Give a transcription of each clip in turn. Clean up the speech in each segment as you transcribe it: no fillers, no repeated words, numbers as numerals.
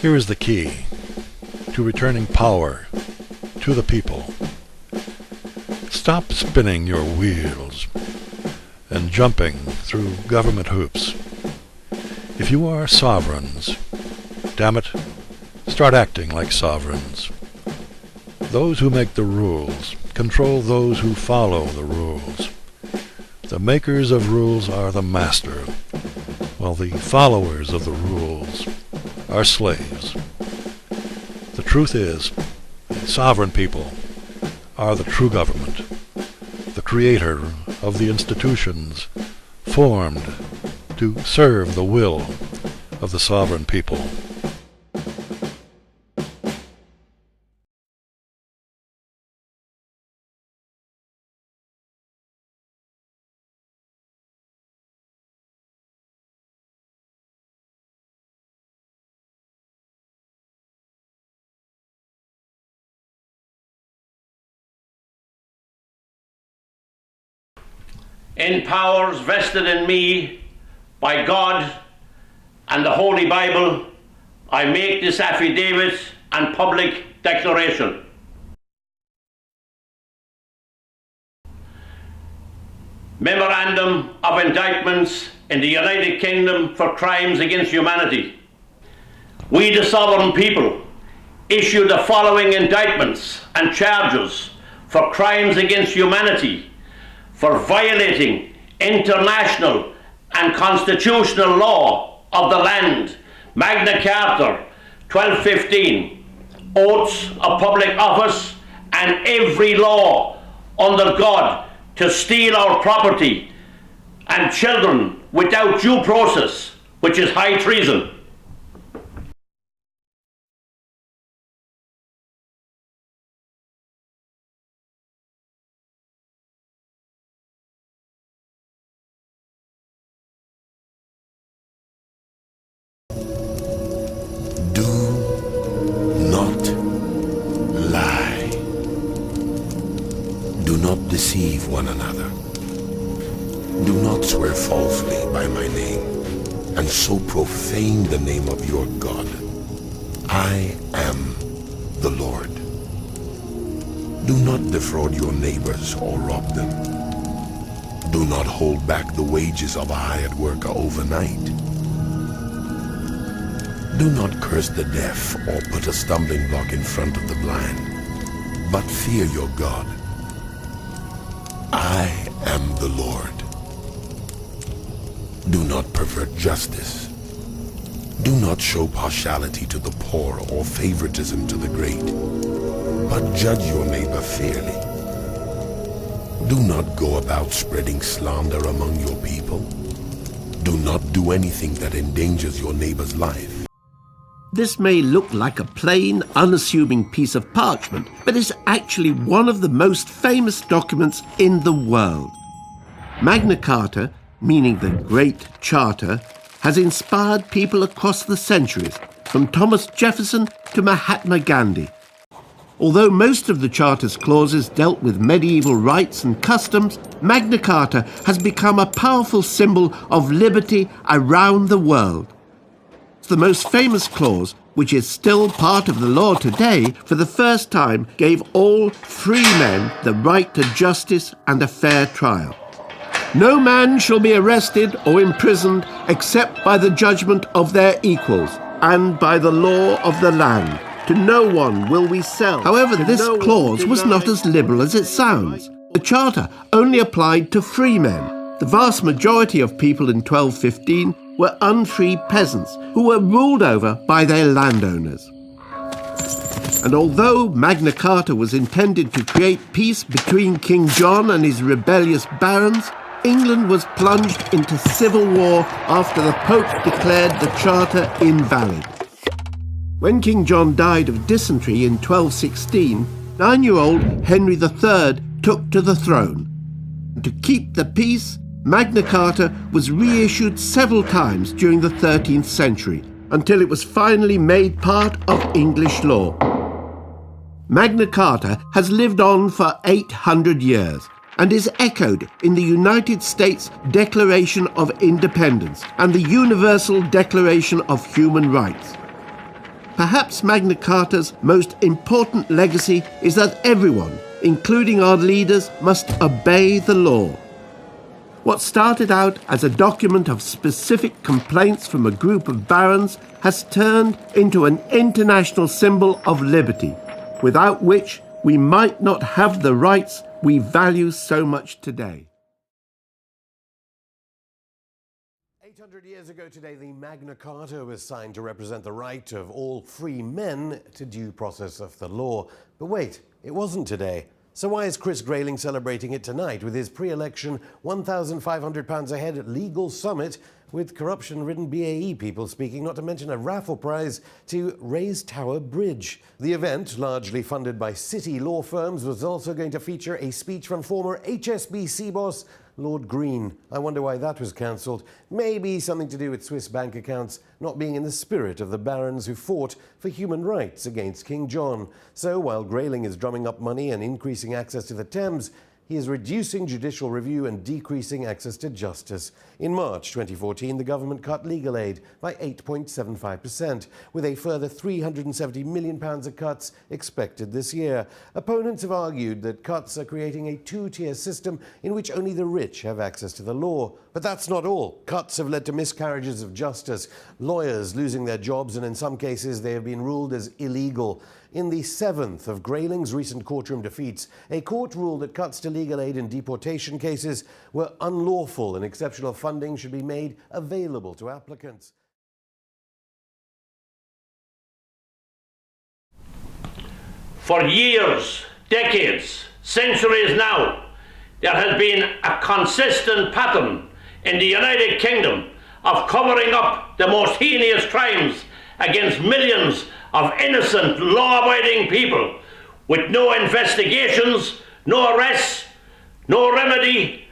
Here is the key to returning power to the people. Stop spinning your wheels and jumping through government hoops. If you are sovereigns, damn it, start acting like sovereigns. Those who make the rules control those who follow the rules. The makers of rules are the master, while the followers of the rules are slaves. The truth is, sovereign people are the true government, the creator of the institutions formed to serve the will of the sovereign people. In powers vested in me by God and the Holy Bible, I make this affidavit and public declaration. Memorandum of Indictments in the United Kingdom for crimes against humanity. We, the sovereign people, issue the following indictments and charges for crimes against humanity for violating international and constitutional law of the land, Magna Carta 1215, oaths of public office, and every law under God to steal our property and children without due process, which is high treason. Deceive one another. Do not swear falsely by my name, and so profane the name of your God. I am the Lord. Do not defraud your neighbors or rob them. Do not hold back the wages of a hired worker overnight. Do not curse the deaf or put a stumbling block in front of the blind, but fear your God. I am the Lord. Do not pervert justice. Do not show partiality to the poor or favoritism to the great, but judge your neighbor fairly. Do not go about spreading slander among your people. Do not do anything that endangers your neighbor's life. This may look like a plain, unassuming piece of parchment, but is actually one of the most famous documents in the world. Magna Carta, meaning the Great Charter, has inspired people across the centuries, from Thomas Jefferson to Mahatma Gandhi. Although most of the Charter's clauses dealt with medieval rights and customs, Magna Carta has become a powerful symbol of liberty around the world. The most famous clause, which is still part of the law today, for the first time gave all free men the right to justice and a fair trial. No man shall be arrested or imprisoned except by the judgment of their equals and by the law of the land. To no one will we sell. However, this clause was not as liberal as it sounds. The Charter only applied to free men. The vast majority of people in 1215 were unfree peasants who were ruled over by their landowners. And although Magna Carta was intended to create peace between King John and his rebellious barons, England was plunged into civil war after the Pope declared the Charter invalid. When King John died of dysentery in 1216, 9-year-old Henry III took to the throne. To keep the peace, Magna Carta was reissued several times during the 13th century, until it was finally made part of English law. Magna Carta has lived on for 800 years and is echoed in the United States Declaration of Independence and the Universal Declaration of Human Rights. Perhaps Magna Carta's most important legacy is that everyone, including our leaders, must obey the law. What started out as a document of specific complaints from a group of barons has turned into an international symbol of liberty, without which we might not have the rights we value so much today. 800 years ago today, the Magna Carta was signed to represent the right of all free men to due process of the law. But wait, it wasn't today. So why is Chris Grayling celebrating it tonight with his pre-election £1,500 a head legal summit with corruption-ridden BAE people speaking, not to mention a raffle prize to raise Tower Bridge? The event, largely funded by city law firms, was also going to feature a speech from former HSBC boss Lord Green. I wonder why that was cancelled. Maybe something to do with Swiss bank accounts not being in the spirit of the barons who fought for human rights against King John. So while Grayling is drumming up money and increasing access to the Thames, he is reducing judicial review and decreasing access to justice. In March 2014, the government cut legal aid by 8.75%, with a further £370 million of cuts expected this year. Opponents have argued that cuts are creating a two-tier system in which only the rich have access to the law. But that's not all. Cuts have led to miscarriages of justice, lawyers losing their jobs, and in some cases they have been ruled as illegal. In the seventh of Grayling's recent courtroom defeats, a court ruled that cuts to legal aid in deportation cases were unlawful and exceptional funding should be made available to applicants. For years, decades, centuries now, there has been a consistent pattern in the United Kingdom of covering up the most heinous crimes against millions of innocent, law-abiding people with no investigations, no arrests, no remedy,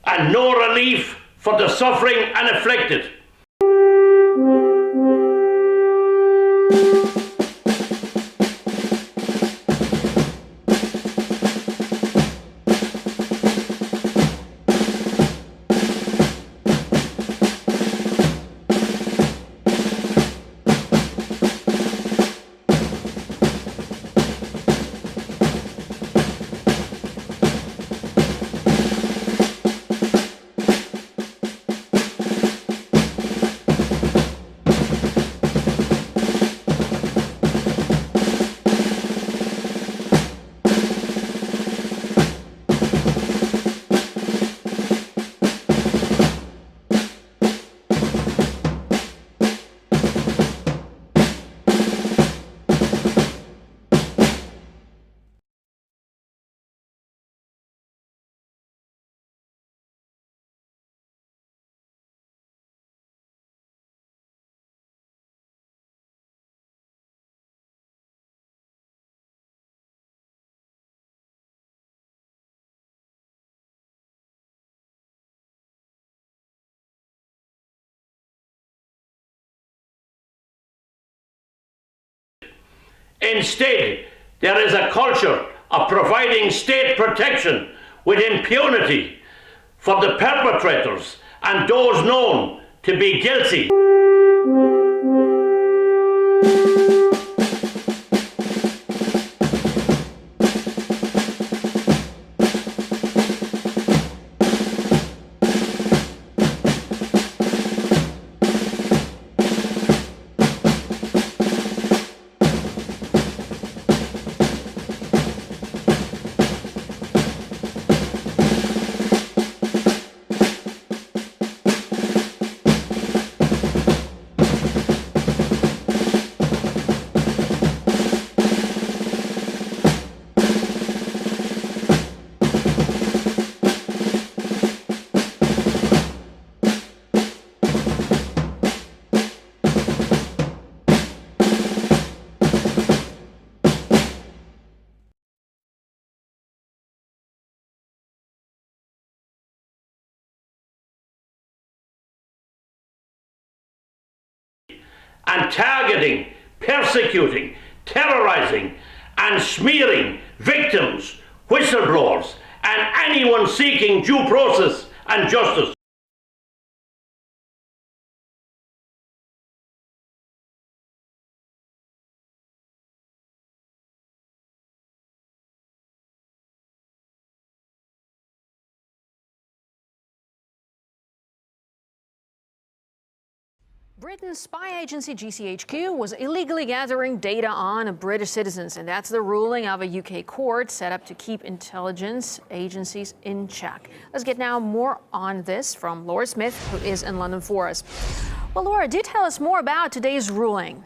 and no relief for the suffering and afflicted. Instead, there is a culture of providing state protection with impunity for the perpetrators and those known to be guilty. And targeting, persecuting, terrorizing, and smearing victims, whistleblowers, and anyone seeking due process and justice. Britain's spy agency GCHQ was illegally gathering data on British citizens, and that's the ruling of a UK court set up to keep intelligence agencies in check. Let's get now more on this from Laura Smith, who is in London for us. Well, Laura, do tell us more about today's ruling.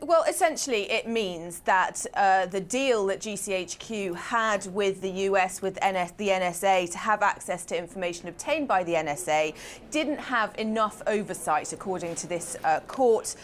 Well, essentially, it means that the deal that GCHQ had with the US, with the NSA, to have access to information obtained by the NSA, didn't have enough oversight, according to this court,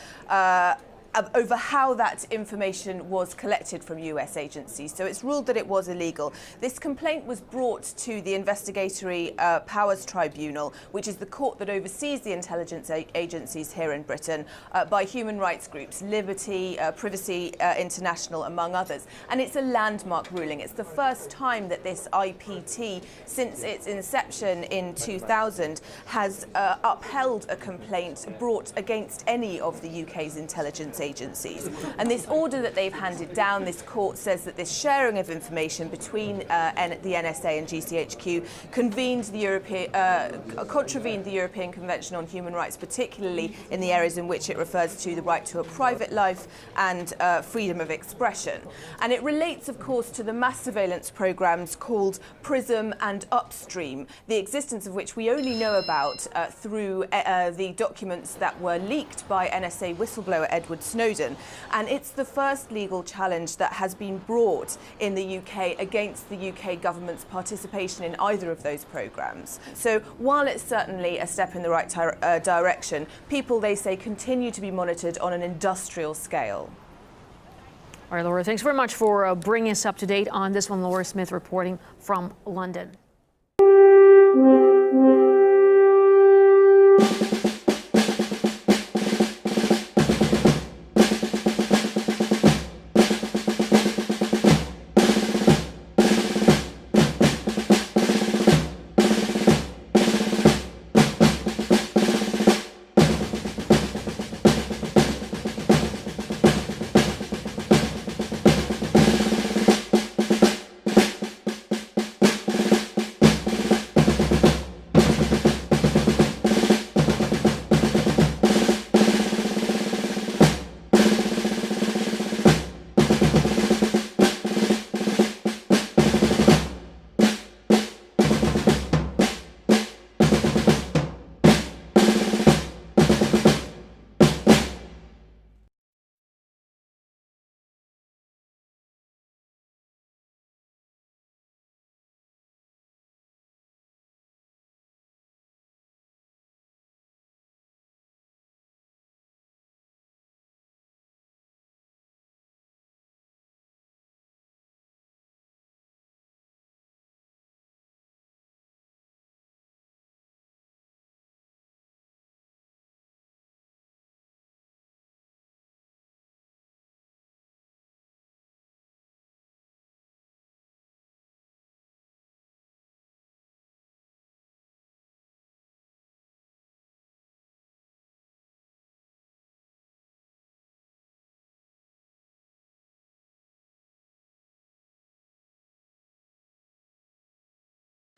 over how that information was collected from US agencies. So it's ruled that it was illegal. This complaint was brought to the Investigatory Powers Tribunal, which is the court that oversees the intelligence agencies here in Britain, by human rights groups, Liberty, Privacy International, among others. And it's a landmark ruling. It's the first time that this IPT, since its inception in 2000, has upheld a complaint brought against any of the UK's intelligence agencies. And this order that they've handed down, this court says that this sharing of information between the NSA and GCHQ contravened the European Convention on Human Rights, particularly in the areas in which it refers to the right to a private life and freedom of expression. And it relates, of course, to the mass surveillance programs called PRISM and Upstream, the existence of which we only know about through the documents that were leaked by NSA whistleblower Edward Snowden. And it's the first legal challenge that has been brought in the UK against the UK government's participation in either of those programs. So while it's certainly a step in the right direction, people, they say, continue to be monitored on an industrial scale. All right, Laura, thanks very much for bringing us up to date on this one. Laura Smith reporting from London.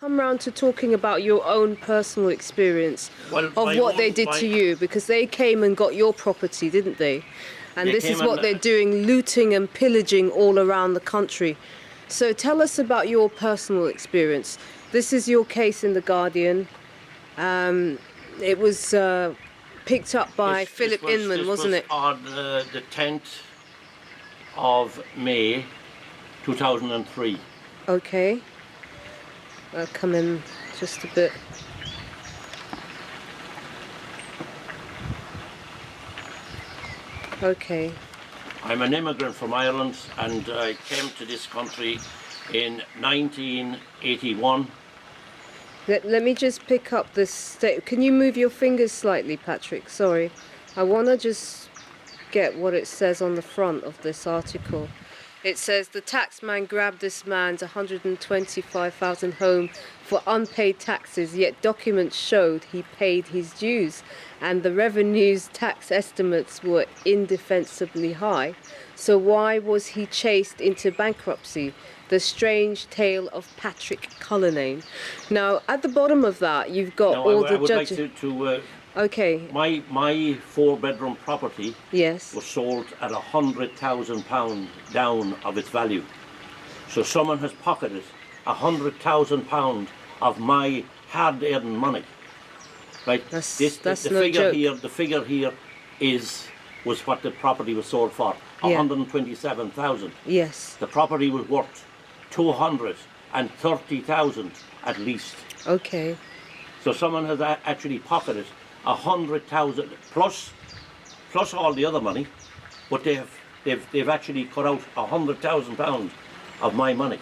Come round to talking about your own personal experience of what they did to you, because they came and got your property, didn't they? And this is what they're doing, looting and pillaging all around the country. So tell us about your personal experience. This is your case in The Guardian. It was picked up by Philip Inman, wasn't it? On the 10th of May 2003. Okay. I'll come in just a bit. Okay. I'm an immigrant from Ireland, and I came to this country in 1981. Let me just pick up this state. Can you move your fingers slightly, Patrick? Sorry. I want to just get what it says on the front of this article. It says the taxman grabbed this man's £125,000 home for unpaid taxes, yet documents showed he paid his dues, and the revenue's tax estimates were indefensibly high. So why was he chased into bankruptcy? The strange tale of Patrick Cullinane. Now, at the bottom of that, you've got all the judges. I would like to Okay. My 4-bedroom property Yes. was sold at £100,000 down of its value. So someone has pocketed £100,000 of my hard-earned money. Right? That's The no figure joke. here. The figure here was what the property was sold for. Yeah. 127,000. Yes. The property was worth 230,000 at least. Okay. So someone has actually pocketed 100,000 plus all the other money, but they've actually cut out £100,000 of my money.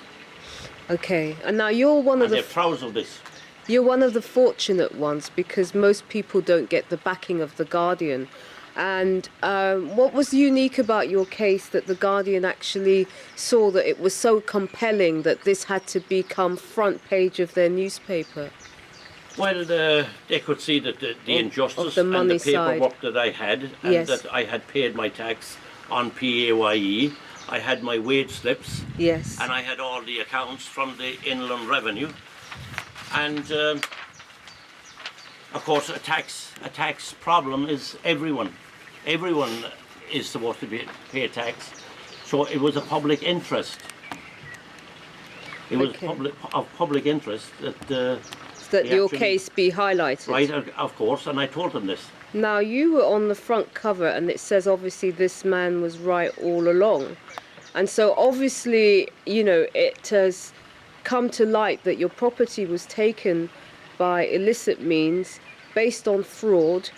Okay. And now you're one of And the they're proud of this. You're one of the fortunate ones because most people don't get the backing of The Guardian. And what was unique about your case that The Guardian actually saw that it was so compelling that this had to become front page of their newspaper? Well, they could see that the injustice the and money the paperwork that I had, and Yes. that I had paid my tax on PAYE. I had my wage slips, Yes. and I had all the accounts from the Inland Revenue. And of course, a tax problem is everyone. Everyone is supposed to pay tax. So it was a public interest. It was Okay. of public interest that. That they your actually- case be highlighted. Right, of course, and I told them this. Now, you were on the front cover, and it says obviously this man was right all along. And so obviously, you know, it has come to light that your property was taken by illicit means based on fraud,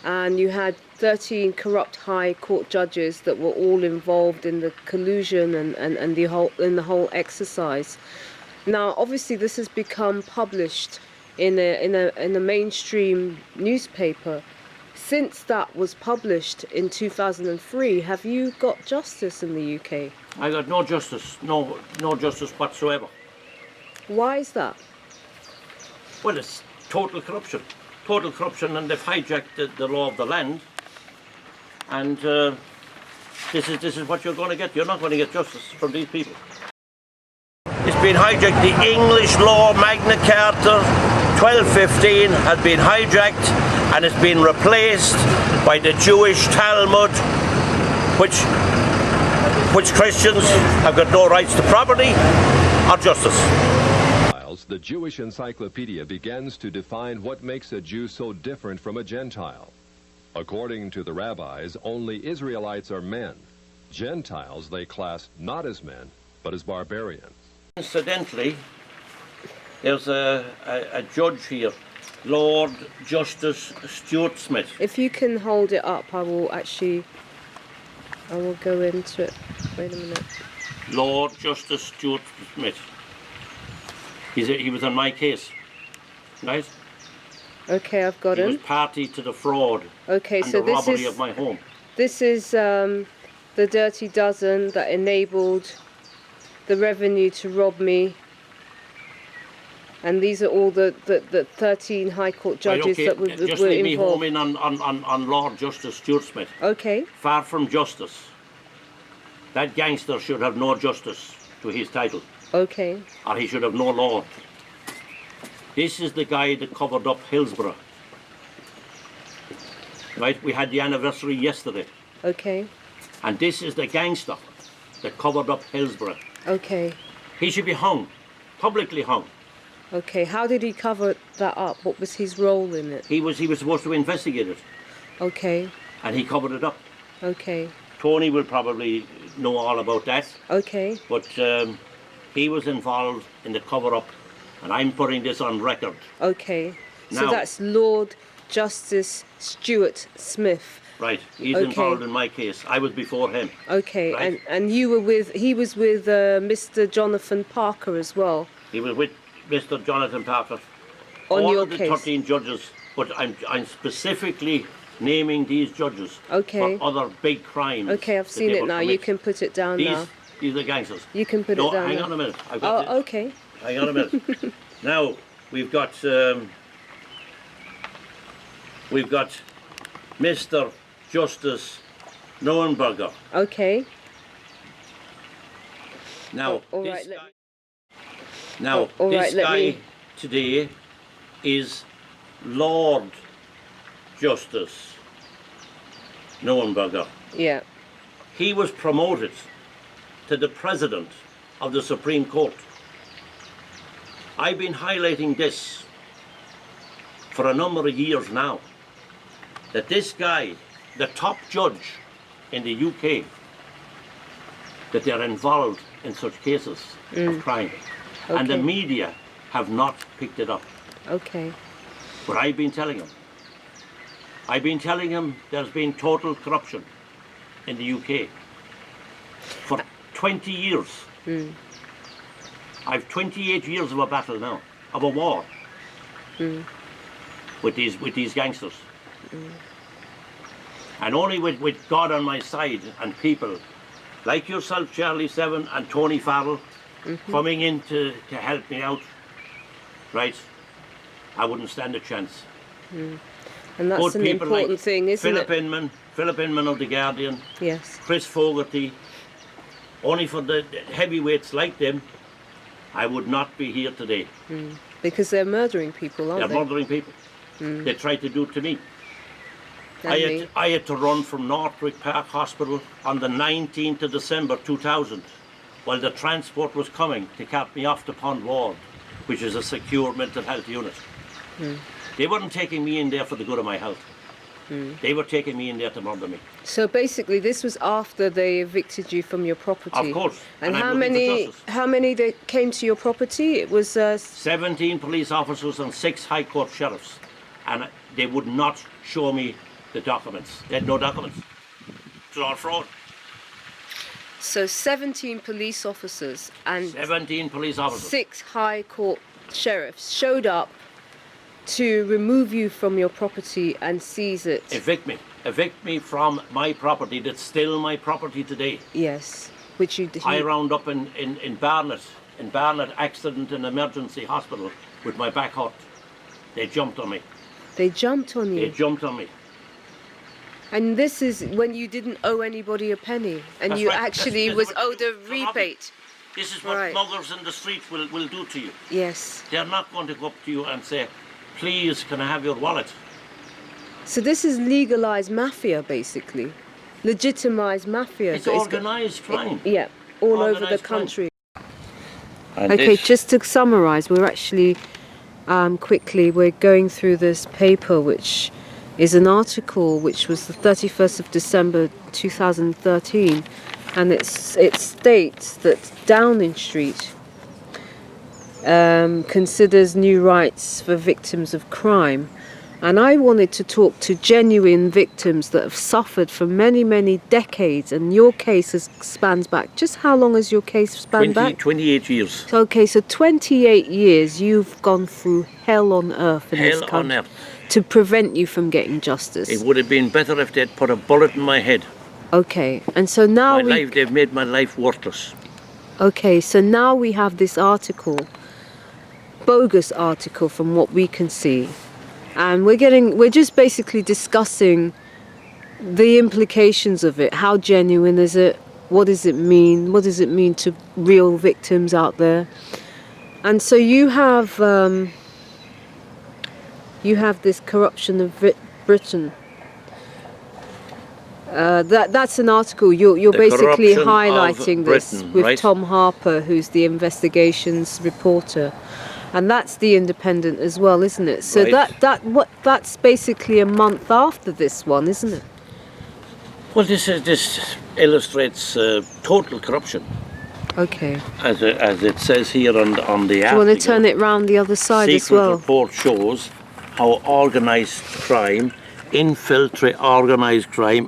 and you had 13 corrupt high court judges that were all involved in the collusion and the whole exercise. Now, obviously, this has become published in a mainstream newspaper. Since that was published in 2003, have you got justice in the UK? I got no justice, no justice whatsoever. Why is that? Well, it's total corruption, and they've hijacked the law of the land. And this is what you're going to get. You're not going to get justice from these people. It's been hijacked. The English law, Magna Carta, 1215, has been hijacked, and it's been replaced by the Jewish Talmud, which Christians have got no rights to property or justice. The Jewish Encyclopedia begins to define what makes a Jew so different from a Gentile. According to the rabbis, only Israelites are men. Gentiles they class not as men, but as barbarians. Incidentally, there's a judge here, Lord Justice Stuart Smith. If you can hold it up, I will go into it. Wait a minute. Lord Justice Stuart Smith. He was on my case, right? Okay, I've got He him. was party to the fraud Okay, and so the this robbery is of my home. this is the Dirty Dozen that enabled the revenue to rob me. And these are all the 13 High Court judges Right, that were, just were leave me involved. home in on Lord Justice Stuart Smith. Okay, Far from justice. That gangster should have no justice to his title, okay, or he should have no law. This is the guy that covered up Hillsborough. Right, we had the anniversary yesterday. okay, And this is the gangster that covered up Hillsborough. okay, He should be hung, publicly hung. okay. How did he cover that up? What was his role in it? He was supposed to investigate it, Okay, and he covered it up. okay, Tony will probably know all about that, okay, but he was involved in the cover-up, and I'm putting this on record. okay. So Now- that's Lord Justice Stuart Smith. Right, he's Okay. involved in my case. I was before him. Okay, Right. and he was with Mr. Jonathan Parker as well. He was with Mr. Jonathan Parker. On all your of the case. 13 judges, but I'm specifically naming these judges Okay. for other big crimes. Okay, I've that seen they it would now. commit. You can put it down now. These are gangsters. You can put No, it down hang now. on a minute. I've got Oh, this. okay. Hang on a minute. Now we've got Mr. Justice Neuenberger. Okay. Now all this right, let guy, me- now all this right, let guy me- today is Lord Justice Neuenberger. Yeah. He was promoted to the President of the Supreme Court. I've been highlighting this for a number of years now, that this guy, the top judge in the UK, that they're involved in such cases of crime. Okay. And the media have not picked it up. Okay. But I've been telling him there's been total corruption in the UK for 20 years. I've 28 years of a battle now, of a war with these gangsters. And only with God on my side and people like yourself, Charlie Seven, and Tony Farrell coming in to help me out, right, I wouldn't stand a chance. And that's Good an people important like thing, isn't it? Philip Inman of The Guardian, Yes. Chris Fogarty, only for the heavyweights like them, I would not be here today. Because they're murdering people, aren't They're murdering people. They tried to do it to me. they? I had to run from Northwick Park Hospital on the 19th of December 2000 while the transport was coming to cap me off the Pond Ward, which is a secure mental health unit. They weren't taking me in there for the good of my health. They were taking me in there to murder me. So basically, this was after they evicted you from your property. Of course. And I'm how looking for many? justice. How many that came to your property? It was 17 police officers and 6 High Court sheriffs. And they would not show me the documents. They had no documents. It's all fraud. so 17 police officers and 17 police officers. 6 High Court sheriffs showed up to remove you from your property and seize it. Evict me from my property that's still my property today. Yes, which you did. I round up in Barnet accident and emergency hospital with my back hurt. They jumped on me. They jumped on They you. jumped on me. And this is when you didn't owe anybody a penny, and That's you right. actually That's was what owed they a do for robbing. rebate. This is what Right. muggers in the streets will do to you. Yes. They're not going to go up to you and say, please, can I have your wallet? So this is legalized mafia, basically, legitimized mafia. It's So organised crime. yeah, all over the Organised crime. country. And Okay, this- just to summarize, we're actually we're going through this paper, which is an article which was the 31st of December 2013, and it states that Downing Street considers new rights for victims of crime. And I wanted to talk to genuine victims that have suffered for many, many decades, and your case spans back. Just how long has your case spanned back? 28 years. Okay, so 28 years you've gone through hell on earth in this Hell country on earth. to prevent you from getting justice. It would have been better if they'd put a bullet in my head. Okay, and so now They've made my life worthless. Okay, so now we have this article, bogus article from what we can see. And we're just basically discussing the implications of it. How genuine is it? What does it mean? What does it mean to real victims out there? And so you have this corruption of Britain. That's an article. You're The basically corruption of highlighting this Britain, with right? Tom Harper, who's the investigations reporter. And that's the Independent as well, isn't it? So Right. that's basically a month after this one, isn't it? Well, this illustrates total corruption, Okay. as it says here on the article. Do you want to turn it round the other side as Secret well? report shows how organised crime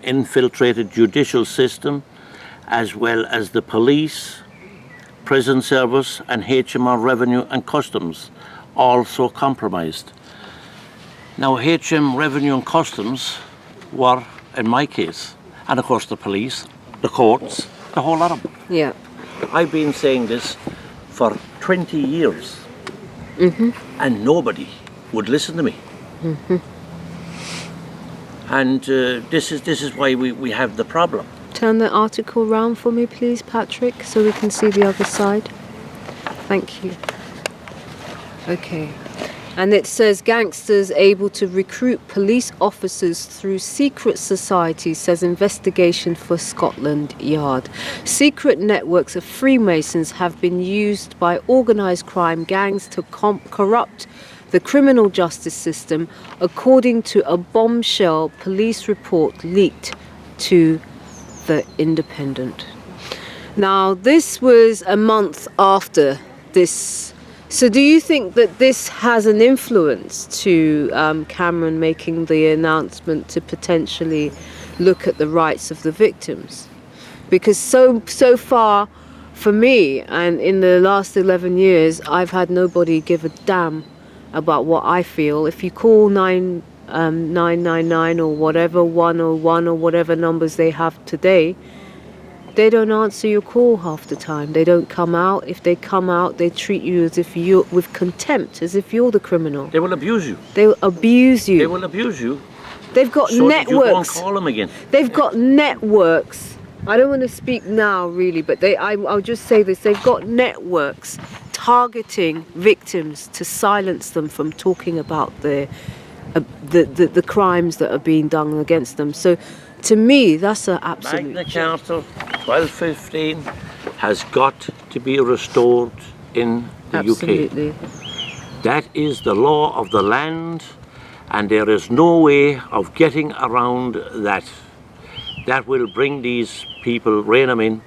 infiltrated judicial system, as well as the police, prison service and HMR Revenue and Customs, also compromised. Now HM Revenue and Customs were, in my case, and of course the police, the courts, the whole lot of them. Yeah. I've been saying this for 20 years and nobody would listen to me. And this is why we have the problem. Turn the article round for me, please, Patrick, so we can see the other side. Thank you. Okay. And it says gangsters able to recruit police officers through secret societies, says investigation for Scotland Yard. Secret networks of Freemasons have been used by organised crime gangs to corrupt the criminal justice system, according to a bombshell police report leaked to The Independent. Now, this was a month after this. So do you think that this has an influence to Cameron making the announcement to potentially look at the rights of the victims? Because so far, for me, and in the last 11 years, I've had nobody give a damn about what I feel. If you call 999 or whatever, 101 or whatever numbers they have today, they don't answer your call half the time. They don't come out. If they come out, they treat you as if you're with contempt, as if you're the criminal. They will abuse you. They will abuse you. They will abuse you. They've got so networks. You go and call them again. They've got networks. I don't want to speak now, really, but I'll just say this. They've got networks targeting victims to silence them from talking about the crimes that are being done against them. So, to me, that's an absolute... Magna Carta 1215 has got to be restored in the Absolutely. UK. That is the law of the land, and there is no way of getting around that. That will bring these people, rein them in,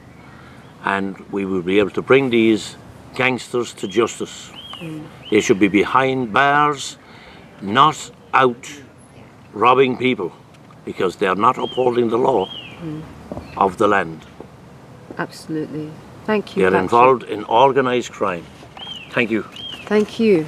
and we will be able to bring these gangsters to justice. They should be behind bars, not out robbing people, because they are not upholding the law of the land. Absolutely. Thank you, They're Patrick. involved in organised crime. Thank you. Thank you.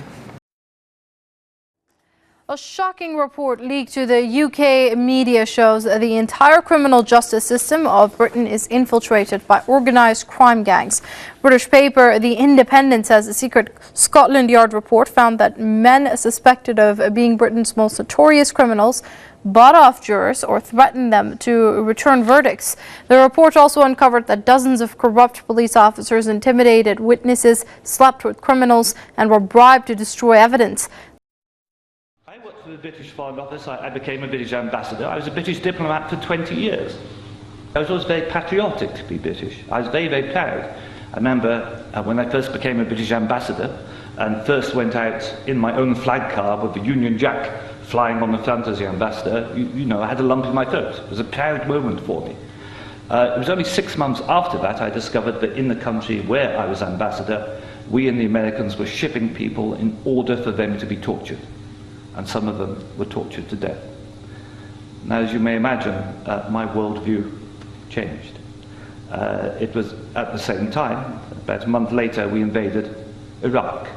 A shocking report leaked to the UK media shows that the entire criminal justice system of Britain is infiltrated by organised crime gangs. British paper The Independent says a secret Scotland Yard report found that men suspected of being Britain's most notorious criminals bought off jurors or threatened them to return verdicts. The report also uncovered that dozens of corrupt police officers intimidated witnesses, slept with criminals, and were bribed to destroy evidence. I worked for the British Foreign Office. I became a British ambassador. I was a British diplomat for 20 years. I was always very patriotic to be British. I was very, very proud. I remember when I first became a British ambassador and first went out in my own flag car with the Union Jack flying on the front as the ambassador, you know, I had a lump in my throat. It was a proud moment for me. It was only 6 months after that I discovered that in the country where I was ambassador, we and the Americans were shipping people in order for them to be tortured. And some of them were tortured to death. Now, as you may imagine, my worldview changed. It was at the same time, about a month later, we invaded Iraq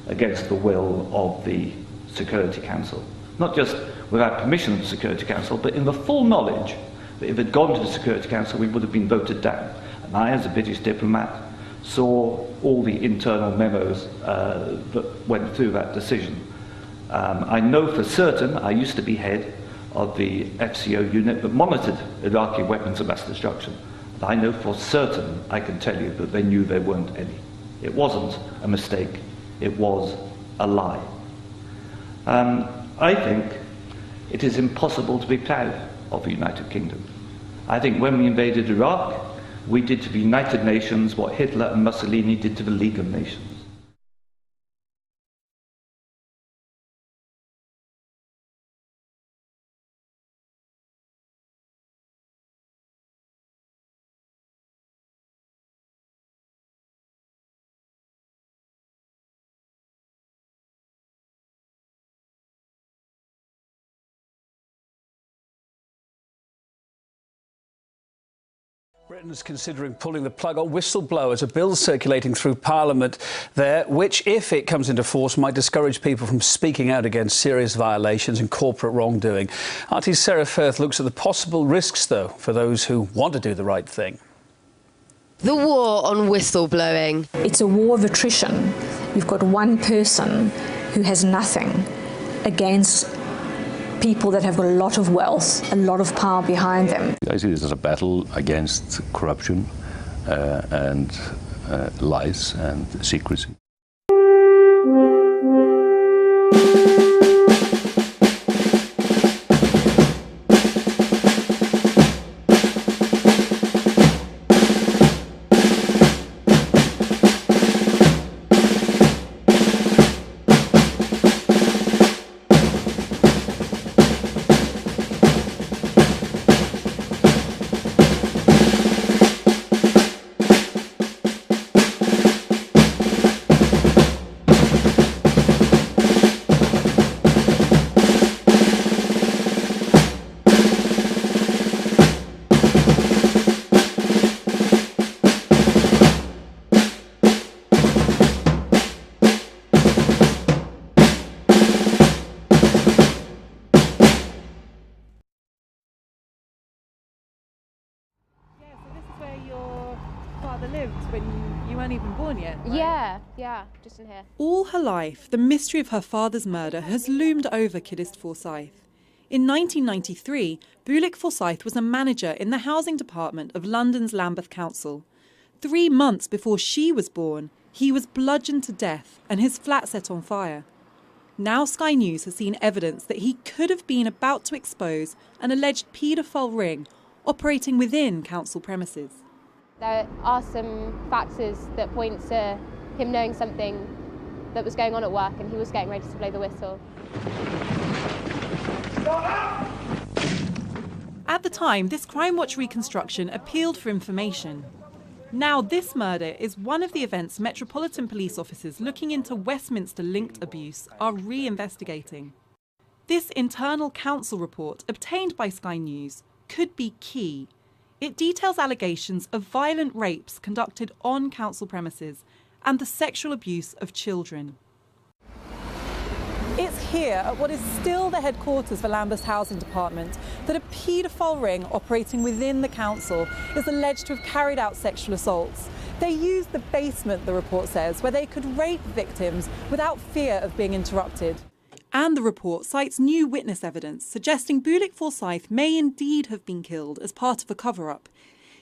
against the will of the Security Council. Not just without permission of the Security Council, but in the full knowledge that if it had gone to the Security Council, we would have been voted down. And I, as a British diplomat, saw all the internal memos that went through that decision. I know for certain, I used to be head of the FCO unit that monitored Iraqi weapons of mass destruction. And I know for certain, I can tell you, that they knew there weren't any. It wasn't a mistake, it was a lie. I think it is impossible to be proud of the United Kingdom. I think when we invaded Iraq, we did to the United Nations what Hitler and Mussolini did to the League of Nations. Britain's considering pulling the plug on whistleblowers, a bill circulating through Parliament there, which, if it comes into force, might discourage people from speaking out against serious violations and corporate wrongdoing. RT's Sarah Firth looks at the possible risks, though, for those who want to do the right thing. The war on whistleblowing. It's a war of attrition. You've got one person who has nothing against people that have got a lot of wealth, a lot of power behind them. I see this as a battle against corruption and lies and secrecy. weren't even born yet. Right? Yeah, just in here. All her life, the mystery of her father's murder has loomed over Kiddist Forsyth. In 1993, Bulik Forsyth was a manager in the housing department of London's Lambeth Council. 3 months before she was born, he was bludgeoned to death and his flat set on fire. Now Sky News has seen evidence that he could have been about to expose an alleged paedophile ring operating within council premises. There are some factors that point to him knowing something that was going on at work, and he was getting ready to blow the whistle. At the time, this Crime Watch reconstruction appealed for information. Now this murder is one of the events Metropolitan Police officers looking into Westminster-linked abuse are re-investigating. This internal council report obtained by Sky News could be key. It details allegations of violent rapes conducted on council premises and the sexual abuse of children. It's here, at what is still the headquarters for Lambeth Housing Department, that a paedophile ring operating within the council is alleged to have carried out sexual assaults. They used the basement, the report says, where they could rape victims without fear of being interrupted. And the report cites new witness evidence suggesting Bulik Forsyth may indeed have been killed as part of a cover-up.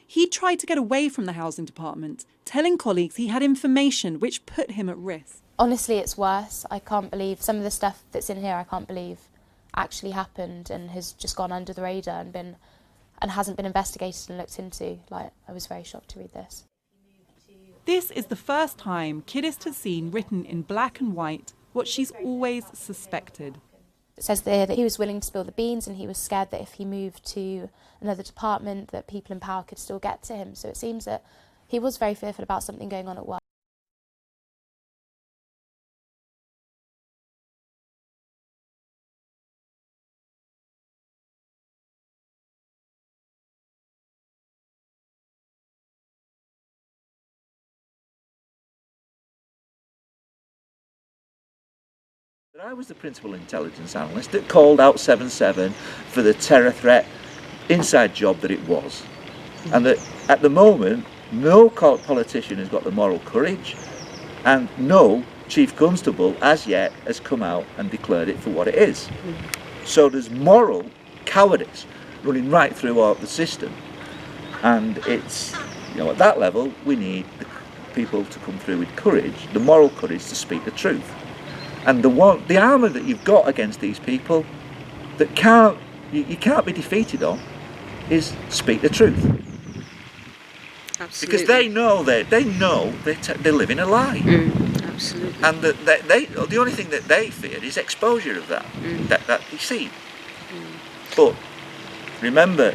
He tried to get away from the housing department, telling colleagues he had information which put him at risk. Honestly, it's worse. I can't believe some of the stuff that's in here. I can't believe actually happened and has just gone under the radar and hasn't been investigated and looked into. Like, I was very shocked to read this. This is the first time Kiddist has seen written in black and white what she's always suspected. It says there that he was willing to spill the beans and he was scared that if he moved to another department that people in power could still get to him. So it seems that he was very fearful about something going on at work. I was the principal intelligence analyst that called out 7/7 for the terror threat inside job that it was. And that at the moment, no politician has got the moral courage and no chief constable as yet has come out and declared it for what it is. So there's moral cowardice running right throughout the system. And it's, at that level, we need the people to come through with courage, the moral courage to speak the truth. And the armour that you've got against these people that you can't be defeated on is speak the truth. Absolutely. Because they're living a lie. Absolutely. And the only thing that they fear is exposure of that deceit. But remember,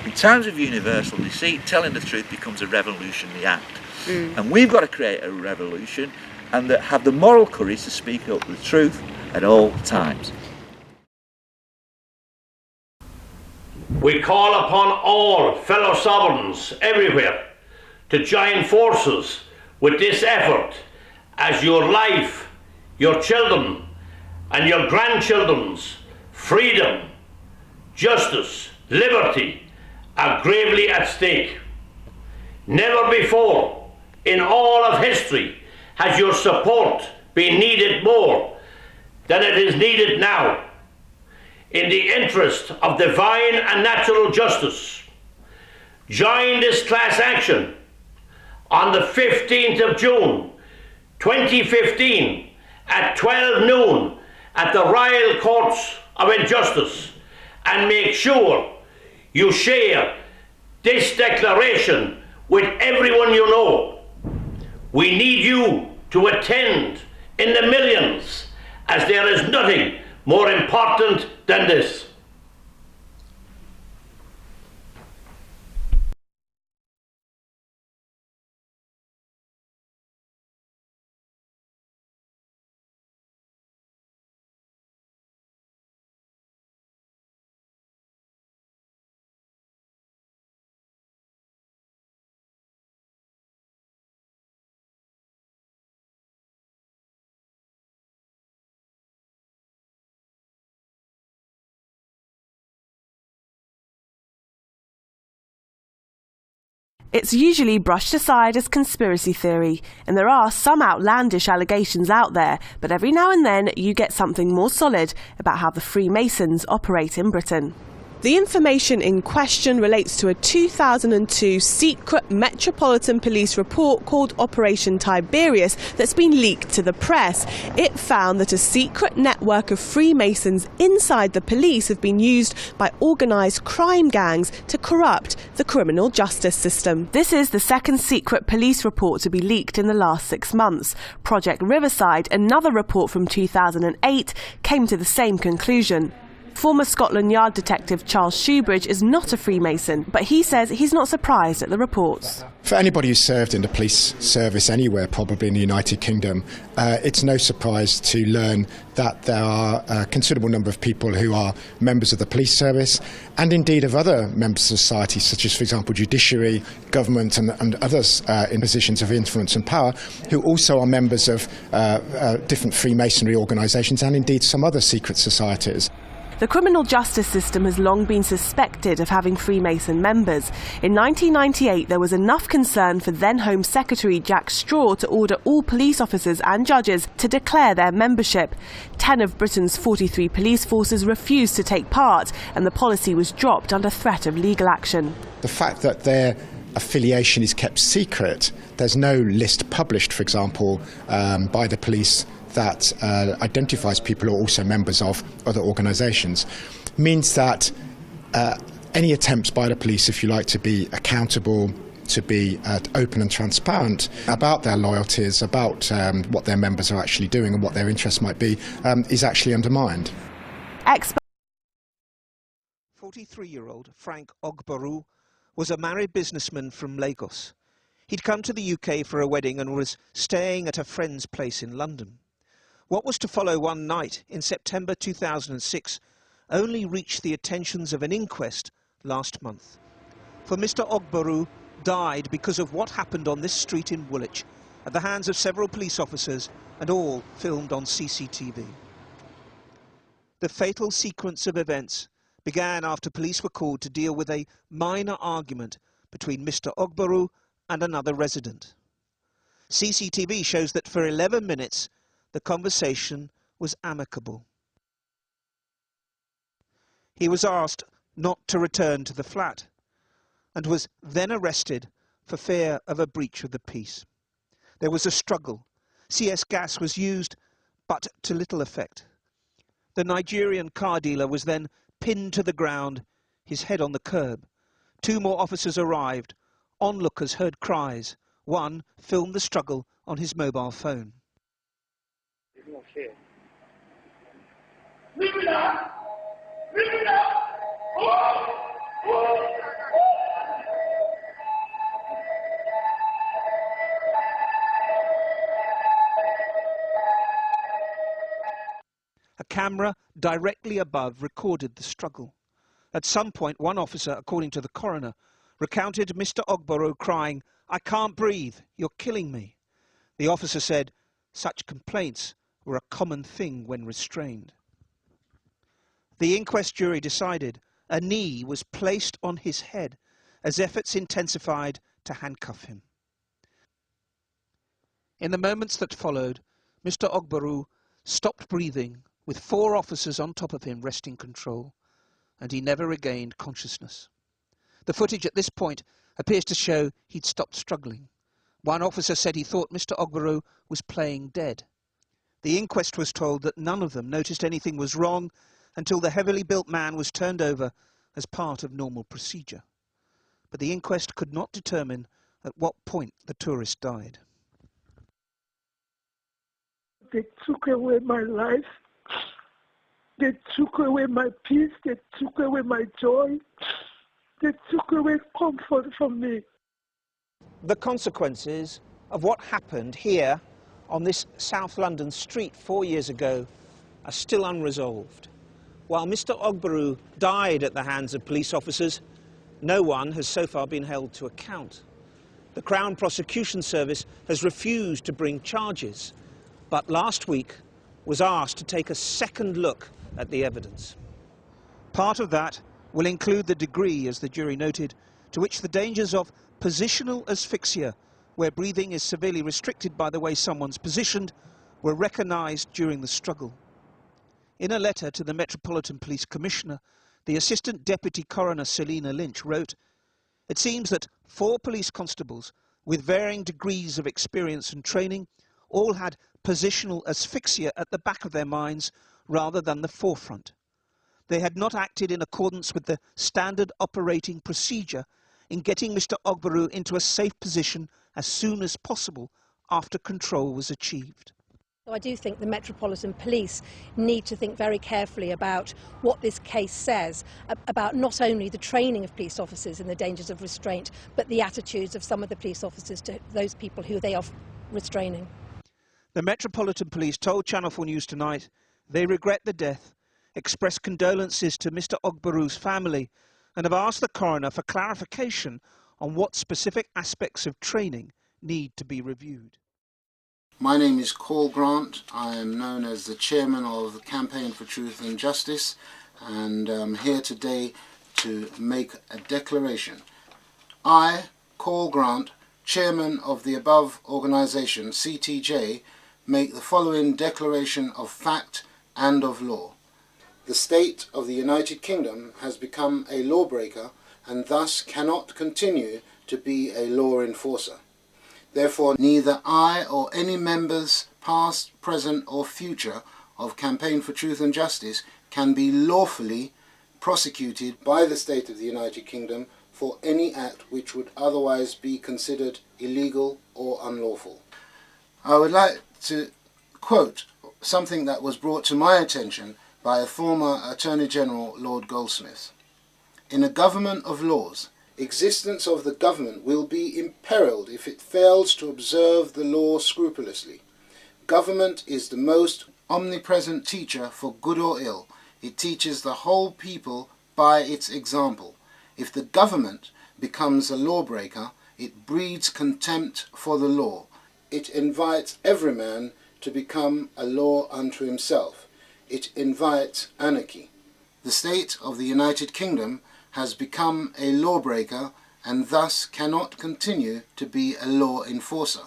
in times of universal deceit, telling the truth becomes a revolutionary act. And we've got to create a revolution and that have the moral courage to speak up the truth at all times. We call upon all fellow sovereigns everywhere to join forces with this effort as your life, your children and your grandchildren's freedom, justice, liberty are gravely at stake. Never before in all of history has your support been needed more than it is needed now. In the interest of divine and natural justice, join this class action on the 15th of June 2015 at 12 noon at the Royal Courts of Injustice and make sure you share this declaration with everyone you know. We need you to attend in the millions, as there is nothing more important than this. It's usually brushed aside as conspiracy theory, and there are some outlandish allegations out there, but every now and then you get something more solid about how the Freemasons operate in Britain. The information in question relates to a 2002 secret Metropolitan Police report called Operation Tiberius that's been leaked to the press. It found that a secret network of Freemasons inside the police have been used by organised crime gangs to corrupt the criminal justice system. This is the second secret police report to be leaked in the last 6 months. Project Riverside, another report from 2008, came to the same conclusion. Former Scotland Yard detective Charles Shoebridge is not a Freemason, but he says he's not surprised at the reports. For anybody who's served in the police service anywhere, probably in the United Kingdom, it's no surprise to learn that there are a considerable number of people who are members of the police service and indeed of other members of society, such as, for example, judiciary, government and others in positions of influence and power, who also are members of different Freemasonry organisations and indeed some other secret societies. The criminal justice system has long been suspected of having Freemason members. In 1998, there was enough concern for then Home Secretary Jack Straw to order all police officers and judges to declare their membership. 10 of Britain's 43 police forces refused to take part, and the policy was dropped under threat of legal action. The fact that their affiliation is kept secret, there's no list published, for example, by the police that identifies people who are also members of other organisations, means that any attempts by the police, if you like, to be accountable, to be open and transparent about their loyalties, about what their members are actually doing and what their interests might be, is actually undermined. 43-year-old Frank Ogboru was a married businessman from Lagos. He'd come to the UK for a wedding and was staying at a friend's place in London. What was to follow one night in September 2006 only reached the attentions of an inquest last month. For Mr. Ogboru died because of what happened on this street in Woolwich at the hands of several police officers, and all filmed on CCTV. The fatal sequence of events began after police were called to deal with a minor argument between Mr. Ogboru and another resident. CCTV shows that for 11 minutes the conversation was amicable. He was asked not to return to the flat and was then arrested for fear of a breach of the peace. There was a struggle. CS gas was used, but to little effect. The Nigerian car dealer was then pinned to the ground, his head on the curb. 2 more officers arrived. Onlookers heard cries. One filmed the struggle on his mobile phone. Leave it up! Leave it up! Oh! Oh! A camera directly above recorded the struggle. At some point, one officer, according to the coroner, recounted Mr. Ogboru crying, "I can't breathe, you're killing me." The officer said such complaints were a common thing when restrained. The inquest jury decided a knee was placed on his head as efforts intensified to handcuff him. In the moments that followed, Mr. Ogboru stopped breathing with 4 officers on top of him wresting control, and he never regained consciousness. The footage at this point appears to show he'd stopped struggling. One officer said he thought Mr. Ogboru was playing dead. The inquest was told that none of them noticed anything was wrong until the heavily built man was turned over as part of normal procedure. But the inquest could not determine at what point the tourist died. They took away my life. They took away my peace. They took away my joy. They took away comfort from me. The consequences of what happened here on this South London street 4 years ago are still unresolved. While Mr. Ogboru died at the hands of police officers, no one has so far been held to account. The Crown Prosecution Service has refused to bring charges, but last week was asked to take a second look at the evidence. Part of that will include the degree, as the jury noted, to which the dangers of positional asphyxia, where breathing is severely restricted by the way someone's positioned, were recognised during the struggle. In a letter to the Metropolitan Police Commissioner, the Assistant Deputy Coroner Selina Lynch wrote, "It seems that 4 police constables with varying degrees of experience and training all had positional asphyxia at the back of their minds rather than the forefront. They had not acted in accordance with the standard operating procedure in getting Mr. Ogbaru into a safe position as soon as possible after control was achieved." So I do think the Metropolitan Police need to think very carefully about what this case says about not only the training of police officers in the dangers of restraint, but the attitudes of some of the police officers to those people who they are restraining. The Metropolitan Police told Channel 4 News Tonight they regret the death, express condolences to Mr. Ogbaru's family, and have asked the coroner for clarification on what specific aspects of training need to be reviewed. My name is Paul Grant. I am known as the chairman of the Campaign for Truth and Justice, and I'm here today to make a declaration. I, Paul Grant, chairman of the above organisation, CTJ, make the following declaration of fact and of law. The state of the United Kingdom has become a lawbreaker and thus cannot continue to be a law enforcer. Therefore, neither I or any members, past, present or future, of Campaign for Truth and Justice can be lawfully prosecuted by the State of the United Kingdom for any act which would otherwise be considered illegal or unlawful. I would like to quote something that was brought to my attention by a former Attorney General, Lord Goldsmith. "In a government of laws, existence of the government will be imperiled if it fails to observe the law scrupulously. Government is the most omnipresent teacher for good or ill. It teaches the whole people by its example. If the government becomes a lawbreaker, it breeds contempt for the law. It invites every man to become a law unto himself. It invites anarchy. The state of the United Kingdom has become a lawbreaker and thus cannot continue to be a law enforcer.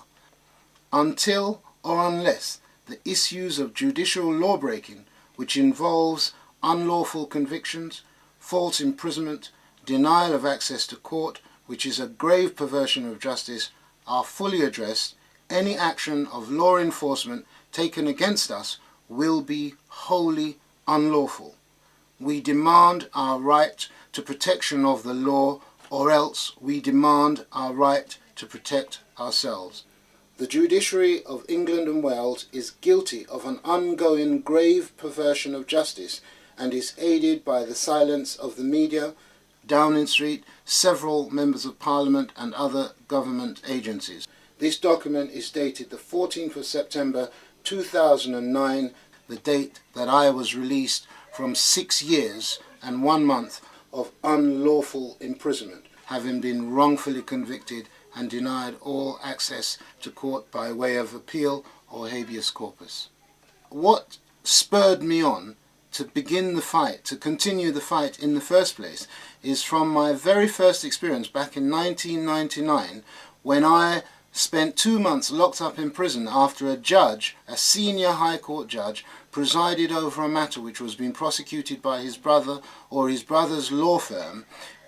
Until or unless the issues of judicial lawbreaking, which involves unlawful convictions, false imprisonment, denial of access to court, which is a grave perversion of justice, are fully addressed, any action of law enforcement taken against us will be wholly unlawful. We demand our right to protection of the law, or else we demand our right to protect ourselves. The judiciary of England and Wales is guilty of an ongoing grave perversion of justice and is aided by the silence of the media, Downing Street, several members of Parliament and other government agencies. This document is dated the 14th of September 2009, the date that I was released from 6 years and 1 month of unlawful imprisonment, having been wrongfully convicted and denied all access to court by way of appeal or habeas corpus. What spurred me on to begin the fight, to continue the fight in the first place, is from my very first experience back in 1999, when I spent 2 months locked up in prison after a judge, a senior High Court judge, presided over a matter which was being prosecuted by his brother or his brother's law firm,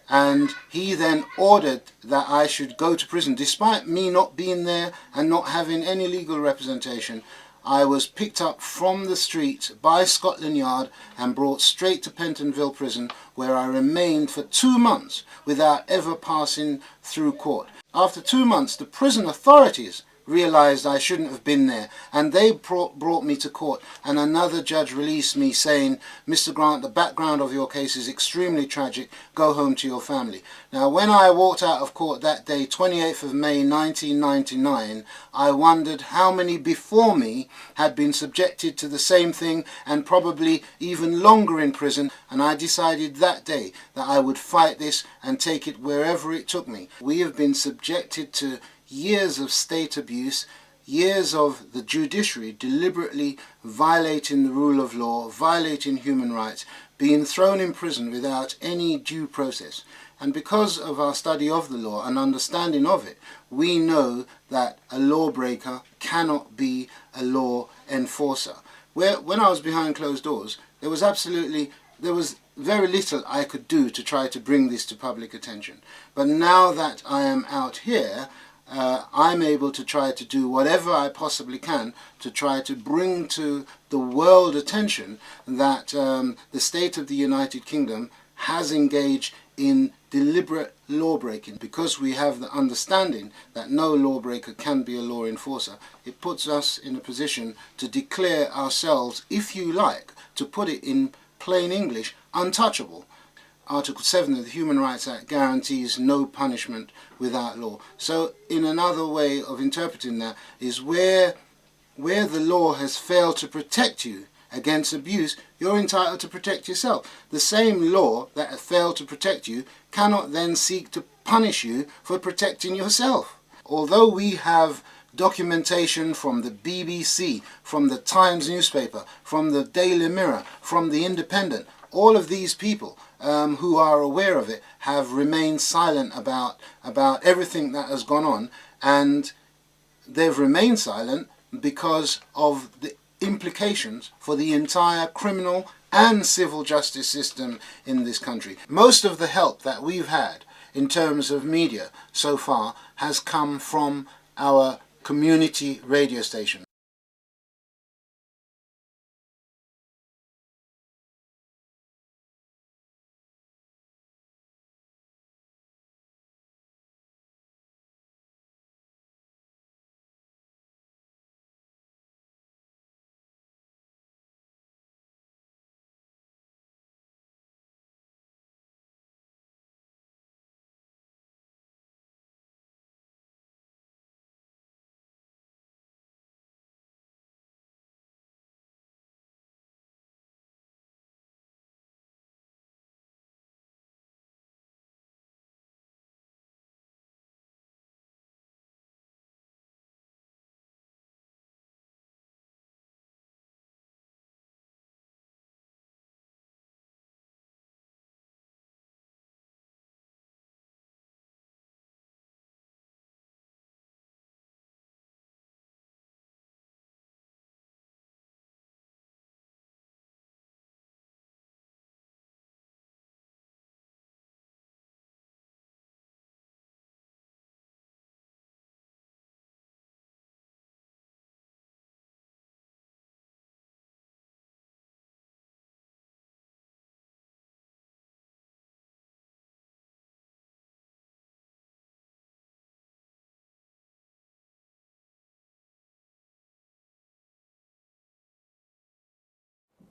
and he then ordered that I should go to prison. Despite me not being there and not having any legal representation, I was picked up from the street by Scotland Yard and brought straight to Pentonville Prison, where I remained for 2 months without ever passing through court. After 2 months, the prison authorities realised I shouldn't have been there, and they brought me to court, and another judge released me saying, "Mr. Grant, the background of your case is extremely tragic, go home to your family." Now, when I walked out of court that day, 28th of May 1999, I wondered how many before me had been subjected to the same thing and probably even longer in prison, and I decided that day that I would fight this and take it wherever it took me. We have been subjected to years of state abuse, years of the judiciary deliberately violating the rule of law, violating human rights, being thrown in prison without any due process. And because of our study of the law and understanding of it, we know that a lawbreaker cannot be a law enforcer. When I was behind closed doors, there was very little I could do to try to bring this to public attention. But now that I am out here, I'm able to try to do whatever I possibly can to try to bring to the world attention that the state of the United Kingdom has engaged in deliberate law-breaking. Because we have the understanding that no lawbreaker can be a law enforcer, it puts us in a position to declare ourselves, if you like, to put it in plain English, untouchable. Article 7 of the Human Rights Act guarantees no punishment without law. So in another way of interpreting that is where the law has failed to protect you against abuse, you're entitled to protect yourself. The same law that has failed to protect you cannot then seek to punish you for protecting yourself. Although we have documentation from the BBC, from the Times newspaper, from the Daily Mirror, from the Independent, all of these people who are aware of it have remained silent about everything that has gone on, and they've remained silent because of the implications for the entire criminal and civil justice system in this country. Most of the help that we've had in terms of media so far has come from our community radio station.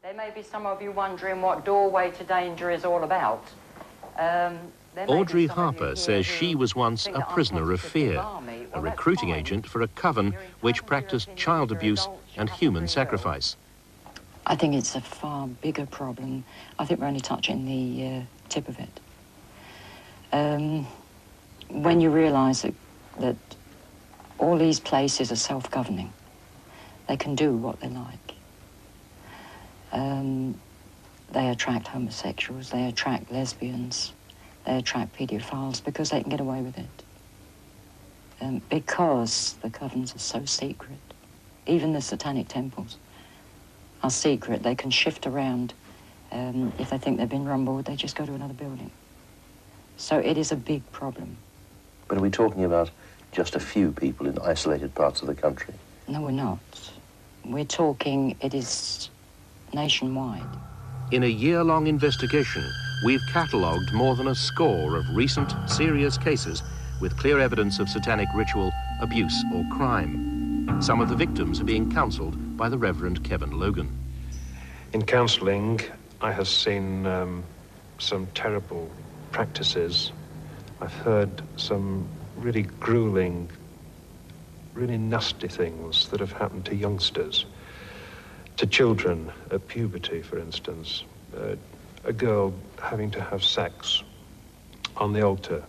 There may be some of you wondering what Doorway to Danger is all about. Audrey Harper says she was once a prisoner of fear, a recruiting agent for a coven which practiced child abuse and human sacrifice. I think it's a far bigger problem. I think we're only touching the tip of it. When you realise that all these places are self-governing, they can do what they like. They attract homosexuals, they attract lesbians, they attract paedophiles because they can get away with it. Because the covens are so secret, even the Satanic temples are secret, they can shift around. If they think they've been rumbled, they just go to another building. So it is a big problem. But are we talking about just a few people in isolated parts of the country? No, we're not. We're talking, it is nationwide. In a year-long investigation, we've catalogued more than a score of recent serious cases with clear evidence of satanic ritual, abuse or crime. Some of the victims are being counselled by the Reverend Kevin Logan. In counselling, I have seen some terrible practices. I've heard some really grueling, really nasty things that have happened to youngsters. To children at puberty, for instance, a girl having to have sex on the altar,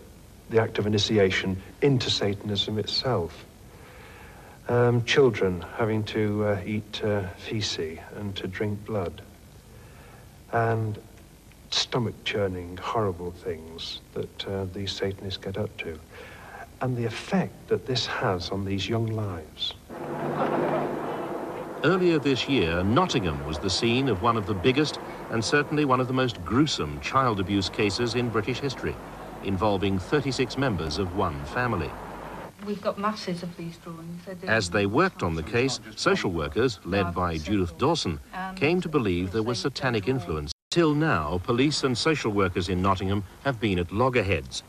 the act of initiation into Satanism itself. Children having to eat feces and to drink blood. And stomach-churning, horrible things that these Satanists get up to, and the effect that this has on these young lives. Earlier this year, Nottingham was the scene of one of the biggest and certainly one of the most gruesome child abuse cases in British history, involving 36 members of one family. We've got masses of these drawings. As they worked on the case, social workers, led by Judith Dawson, came to believe there was satanic influence. Till now, police and social workers in Nottingham have been at loggerheads.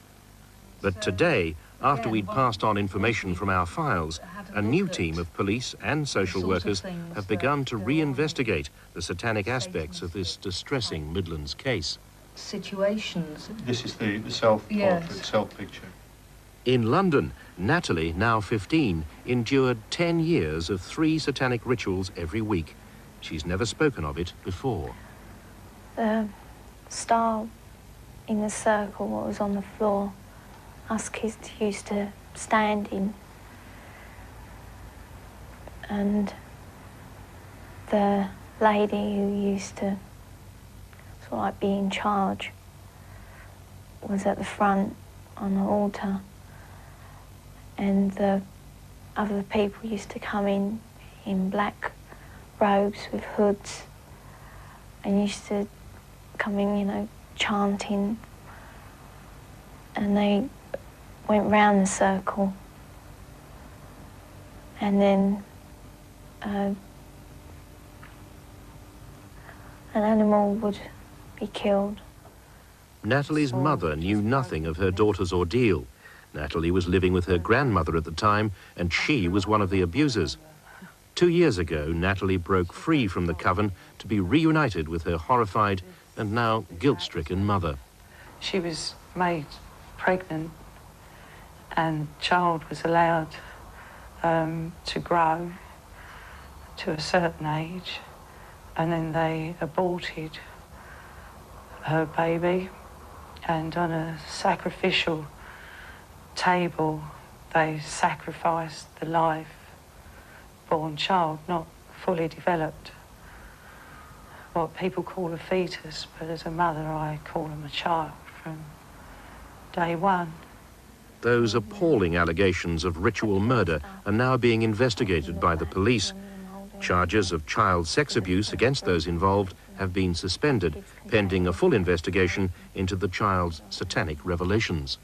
But today, after we'd passed on information from our files, a new team of police and social workers have begun to reinvestigate the satanic aspects of this distressing Midlands case. Situations. This is the self-portrait, self-picture. In London, Natalie, now 15, endured 10 years of 3 satanic rituals every week. She's never spoken of it before. The star in the circle, what was on the floor, us kids used to stand in. And the lady who used to sort of like be in charge was at the front on the altar. And the other people used to come in black robes with hoods and used to come in, you know, chanting. And they went round the circle. And then an animal would be killed. Natalie's mother knew nothing of her daughter's ordeal. Natalie was living with her grandmother at the time, and she was one of the abusers. 2 years ago, Natalie broke free from the coven to be reunited with her horrified and now guilt-stricken mother. She was made pregnant, and the child was allowed to grow to a certain age, and then they aborted her baby, and on a sacrificial table they sacrificed the live-born child, not fully developed, what people call a fetus, but as a mother I call him a child from day one. Those appalling allegations of ritual murder are now being investigated by the police. Charges of child sex abuse against those involved have been suspended, pending a full investigation into the child's satanic revelations.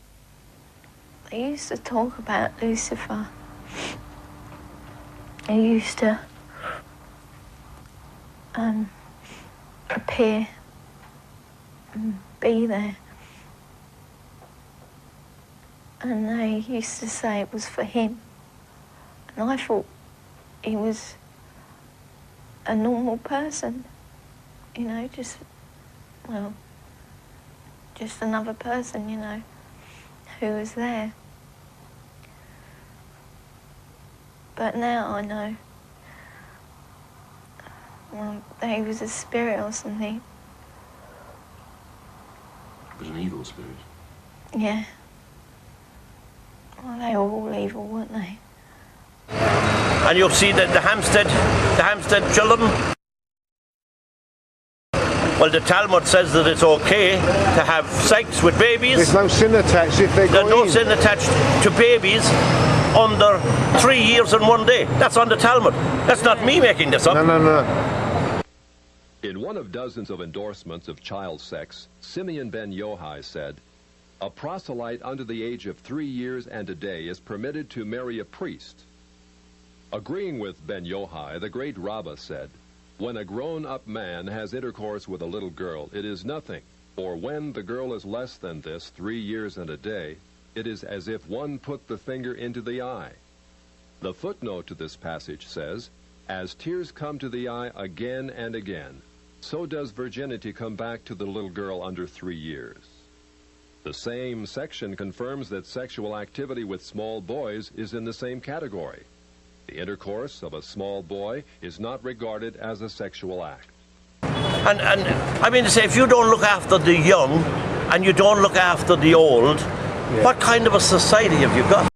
They used to talk about Lucifer. They used to appear and be there. And they used to say it was for him. And I thought he was a normal person, you know, just another person, you know, who was there. But now I know, well, that he was a spirit or something. It was an evil spirit. Yeah. Well, they were all evil, weren't they? And you'll see that the Hampstead children, well, the Talmud says that it's okay to have sex with babies. There's no sin attached if they go in. There's no sin attached to babies under 3 years and 1 day. That's on the Talmud. That's not me making this up. No. In one of dozens of endorsements of child sex, Simeon ben Yohai said, "A proselyte under the age of 3 years and a day is permitted to marry a priest." Agreeing with ben Yohai, the great Rabbah said, "When a grown-up man has intercourse with a little girl, it is nothing, for when the girl is less than this, 3 years and a day, it is as if one put the finger into the eye." The footnote to this passage says, "As tears come to the eye again and again, so does virginity come back to the little girl under 3 years." The same section confirms that sexual activity with small boys is in the same category. The intercourse of a small boy is not regarded as a sexual act. And I mean to say, if you don't look after the young and you don't look after the old, what kind of a society have you got?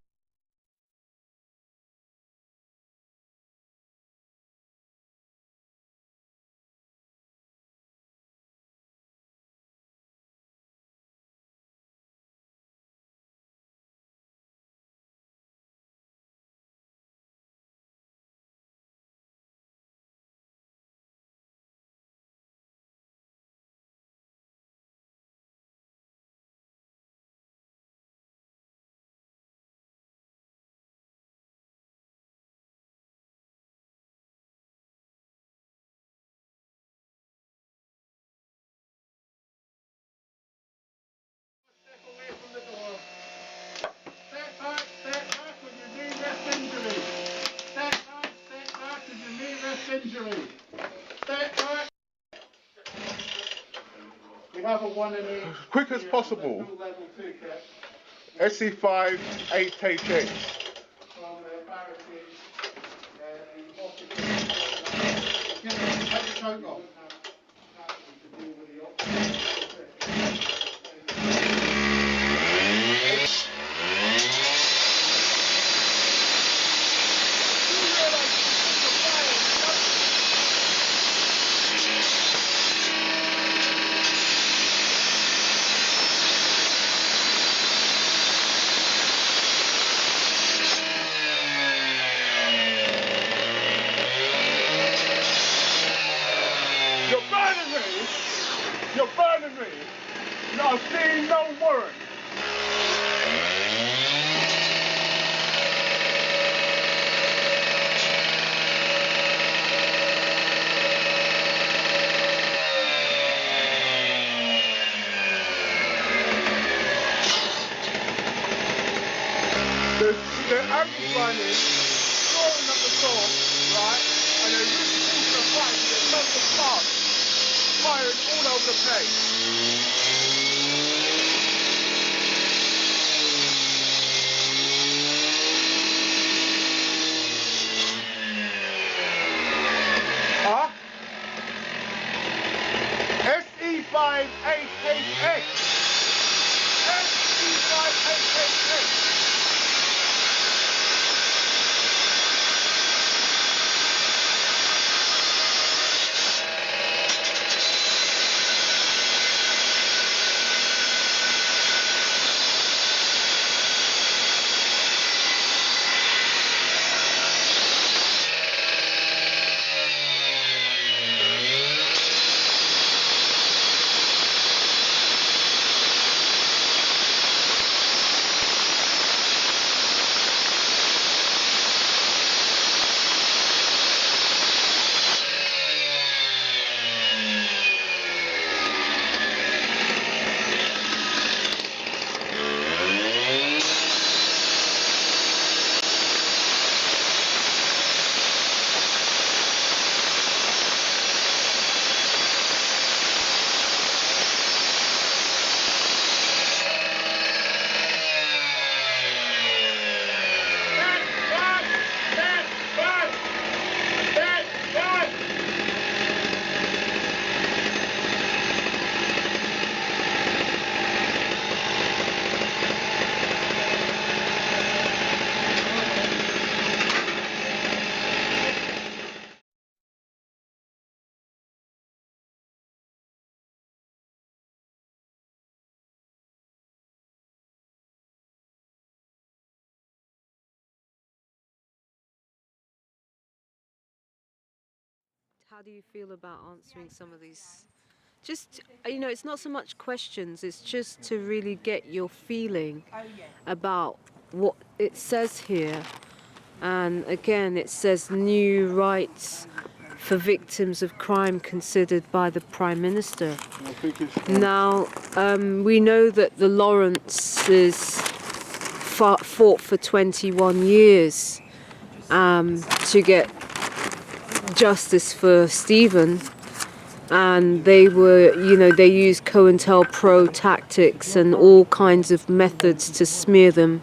Quick as possible. SE5 8HX. You're burning me. I've seen no warrant. They're amplifying, scoring up the door, right? And they're using into the fight to get lots of parts. Firing all over the place. Huh? SE5 8HX. SE5 8HX. How do you feel about answering some of these? Just, you know, it's not so much questions, it's just to really get your feeling about what it says here. And again, it says new rights for victims of crime considered by the Prime Minister. Now, we know that the Lawrences fought for 21 years to get justice for Stephen, and they were, you know, they used COINTELPRO tactics and all kinds of methods to smear them.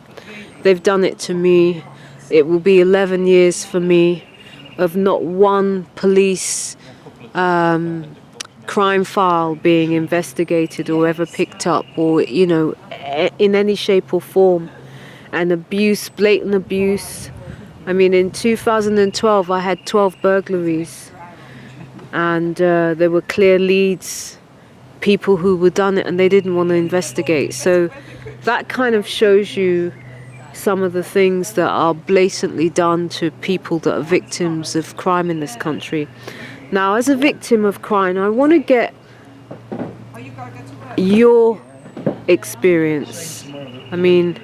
They've done it to me. It will be 11 years for me of not one police crime file being investigated or ever picked up, or, you know, in any shape or form. And abuse, blatant abuse. I mean, in 2012, I had 12 burglaries, and there were clear leads, people who were done it, and they didn't want to investigate. So that kind of shows you some of the things that are blatantly done to people that are victims of crime in this country. Now, as a victim of crime, I want to get your experience. I mean,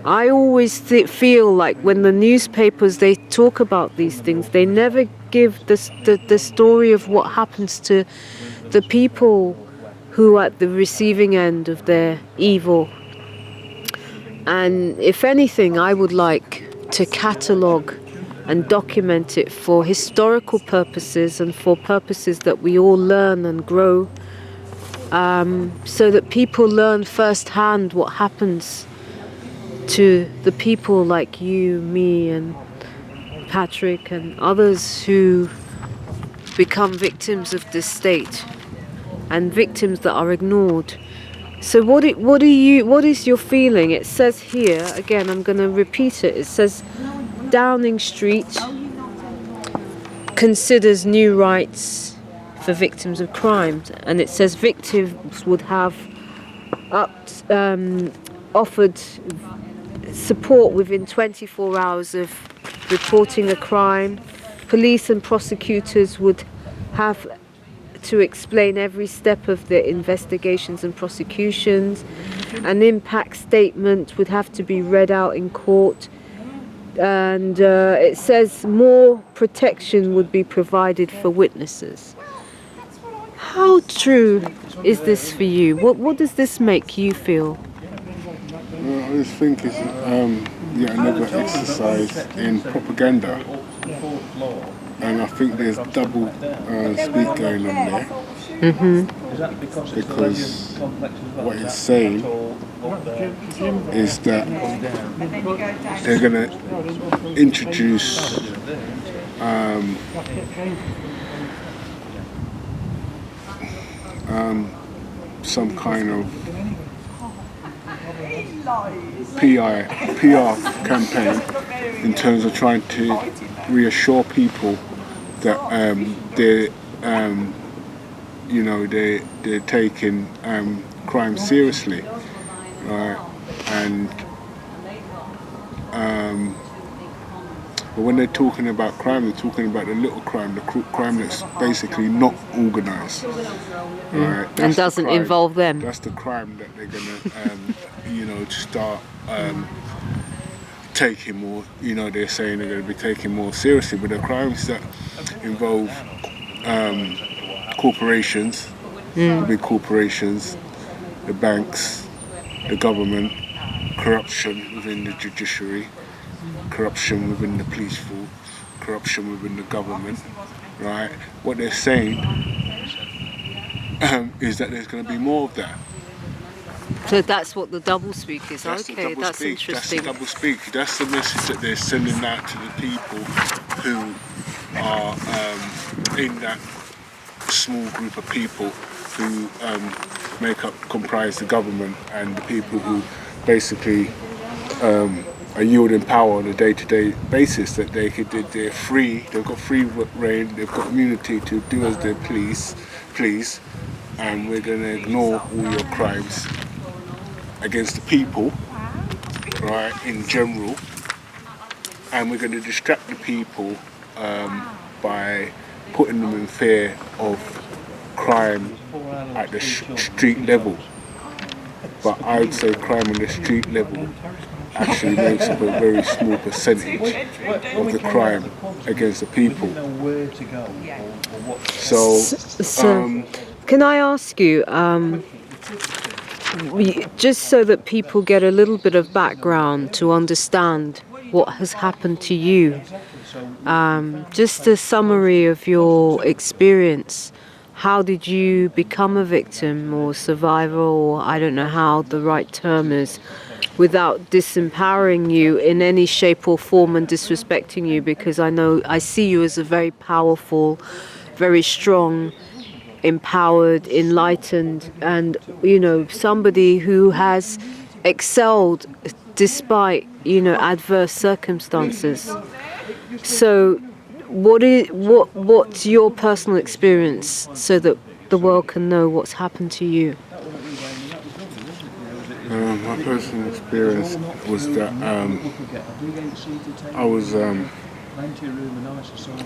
I always feel like when the newspapers, they talk about these things, they never give the story of what happens to the people who are at the receiving end of their evil. And if anything, I would like to catalogue and document it for historical purposes and for purposes that we all learn and grow. so that people learn firsthand what happens to the people like you, me, and Patrick, and others who become victims of this state and victims that are ignored. So what is your feeling? It says here, again, I'm going to repeat it. It says Downing Street considers new rights for victims of crime, and it says victims would have offered support within 24 hours of reporting a crime. Police and prosecutors would have to explain every step of the investigations and prosecutions. An impact statement would have to be read out in court, and it says more protection would be provided for witnesses. How true is this for you? What does this make you feel? Well, I just think it's yet another exercise in propaganda, and I think there's double speak going on there. Because what it's saying is that they're going to introduce some kind of PR campaign in terms of trying to reassure people that they're taking crime seriously, right? And but when they're talking about crime, they're talking about the little crime, the crime that's basically not organised, right? And doesn't involve them. That's the crime that they're gonna, start taking more. They're saying they're going to be taking more seriously, but the crimes that involve corporations, the big corporations, the banks, the government, corruption within the judiciary, corruption within the police force, corruption within the government, right? What they're saying is that there's going to be more of that. So that's what the doublespeak is. That's interesting. That's the doublespeak. That's the message that they're sending out to the people who are in that small group of people who comprise the government, and the people who basically are yielding power on a day-to-day basis. That they're free. They've got free reign. They've got immunity to do as they please, and we're going to ignore all your crimes against the people, right, in general, and we're going to distract the people by putting them in fear of crime at the street level. But I would say crime on the street level actually makes up a very small percentage of the crime against the people. So can I ask you, just so that people get a little bit of background to understand what has happened to you, just a summary of your experience. How did you become a victim or survivor, or I don't know how the right term is, without disempowering you in any shape or form and disrespecting you? Because I see you as a very powerful, very strong, empowered, enlightened, and somebody who has excelled despite adverse circumstances. So what's your personal experience so that the world can know what's happened to you? My personal experience was that I was a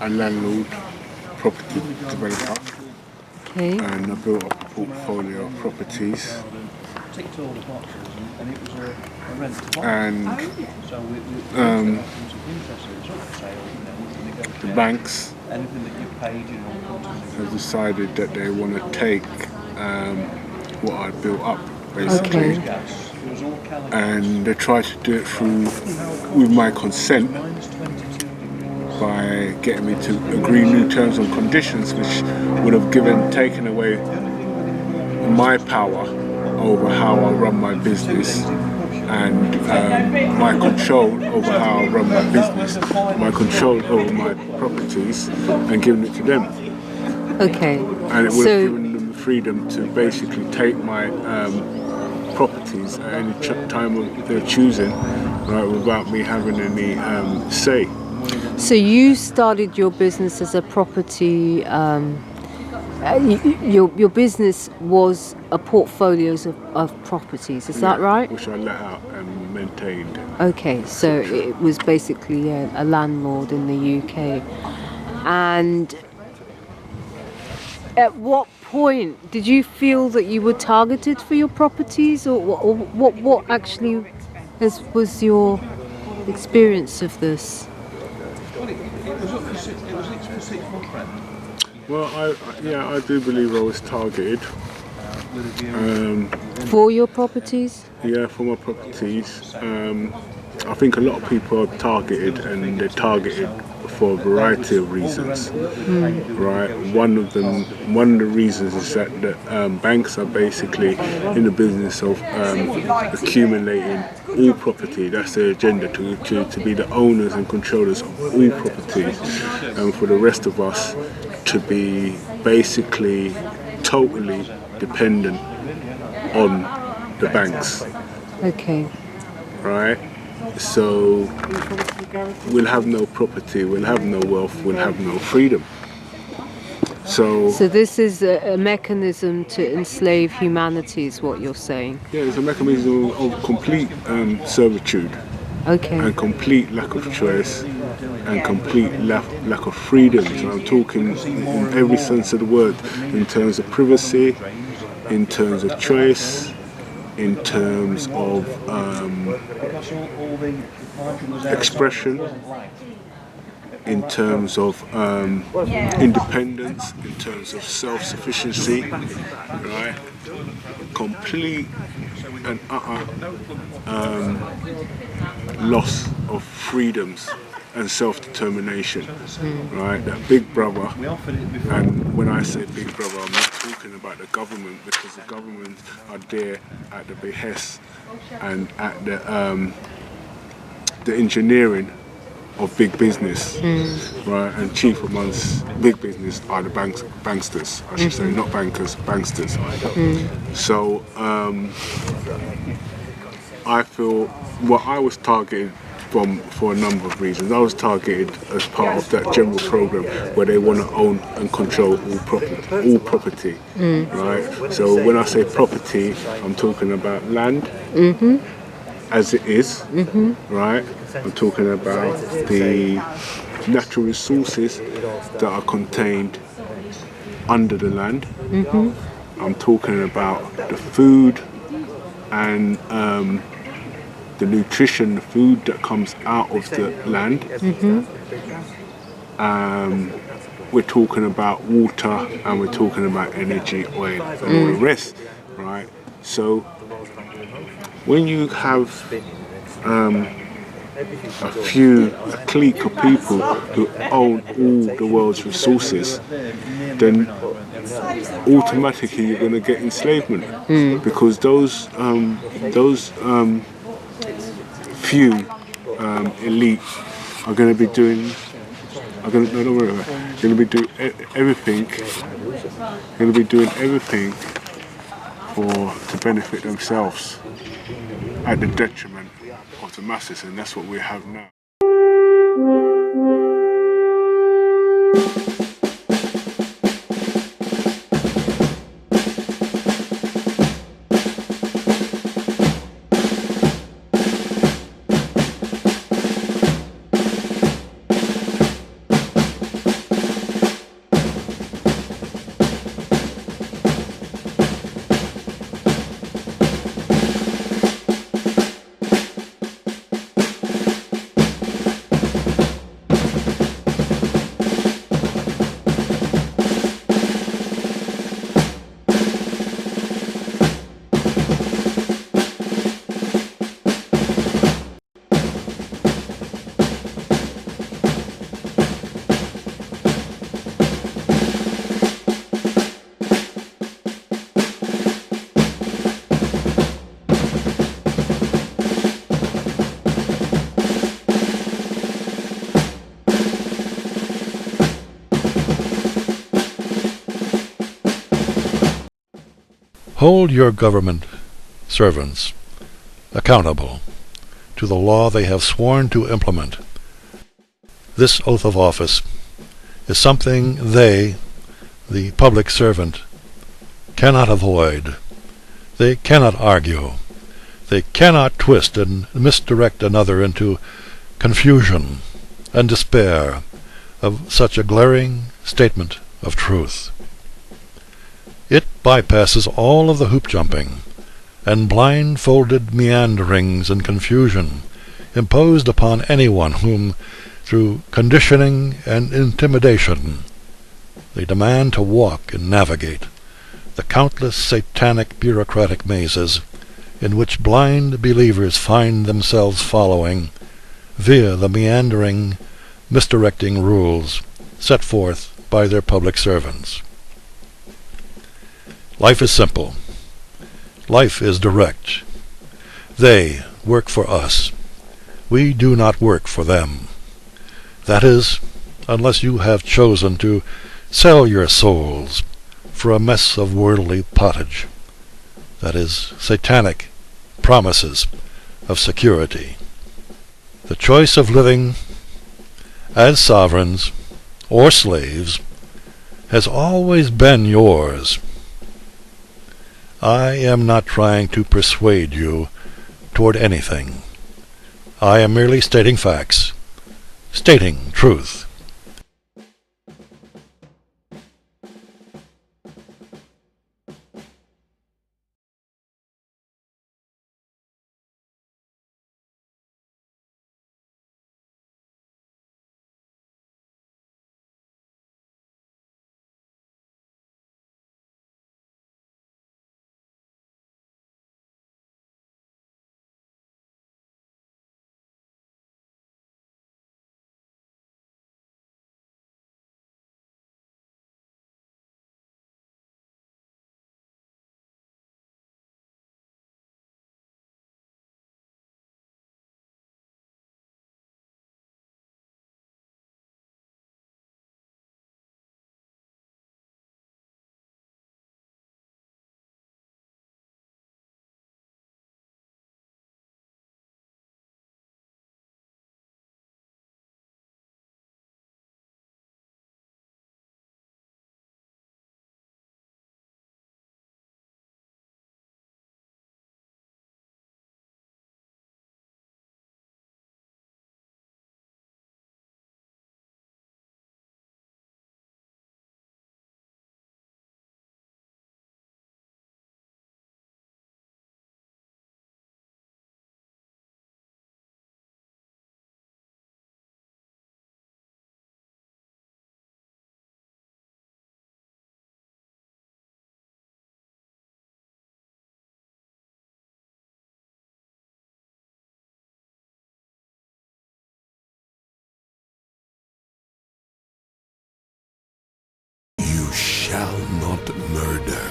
landlord, property developer. Okay. And I built up a portfolio of properties. And the banks have decided that they want to take what I built up, basically. Okay. And they try to do it with my consent, by getting me to agree new terms and conditions, which would have taken away my power over how I run my business, and my control over how I run my business, my control over my properties, and giving it to them. Okay. And it would have given them the freedom to basically take my properties at any time of their choosing, right, without me having any say. So you started your business as a property. Your business was a portfolio of properties. Is that right? Which I let out and maintained. Okay, so it was basically a landlord in the UK. And at what point did you feel that you were targeted for your properties, or what actually was your experience of this? Well, I do believe I was targeted. For your properties? Yeah, for my properties. I think a lot of people are targeted, and they're targeted for a variety of reasons. Right. One of the reasons is that the banks are basically in the business of accumulating all property. That's their agenda, to be the owners and controllers of all property, and for the rest of us to be basically totally dependent on the banks. Okay. Right? So we'll have no property, we'll have no wealth, we'll have no freedom. So this is a mechanism to enslave humanity, is what you're saying? Yeah, it's a mechanism of complete servitude. Okay. And complete lack of choice, and complete lack of freedom. So I'm talking in every sense of the word, in terms of privacy, in terms of choice, in terms of expression, in terms of independence, in terms of self-sufficiency, right? Complete and utter loss of freedoms and self-determination, right? That big brother, and when I say big brother, I'm not talking about the government, because the government are there at the behest and at the engineering of big business, right? And chief amongst big business are the banksters, I should say, not bankers, banksters. So I feel I was targeted for a number of reasons. I was targeted as part of that general program where they want to own and control all property, right? So when I say property, I'm talking about land as it is, right? I'm talking about the natural resources that are contained under the land. I'm talking about the food and the nutrition, the food that comes out of the land. We're talking about water, and we're talking about energy, oil, and all the rest, right? So when you have a clique of people who own all the world's resources, then automatically you're going to get enslavement, because those few elite are going to be doing. Going to be doing everything. Going to be doing everything to benefit themselves at the detriment of the masses, and that's what we have now. Hold your government servants accountable to the law they have sworn to implement. This oath of office is something they, the public servant, cannot avoid. They cannot argue. They cannot twist and misdirect another into confusion and despair of such a glaring statement of truth. It bypasses all of the hoop-jumping and blindfolded meanderings and confusion imposed upon anyone whom, through conditioning and intimidation, they demand to walk and navigate the countless satanic bureaucratic mazes in which blind believers find themselves following via the meandering, misdirecting rules set forth by their public servants. Life is simple. Life is direct. They work for us. We do not work for them. That is, unless you have chosen to sell your souls for a mess of worldly pottage. That is, satanic promises of security. The choice of living as sovereigns or slaves has always been yours. I am not trying to persuade you toward anything. I am merely stating facts, stating truth. You shall not murder.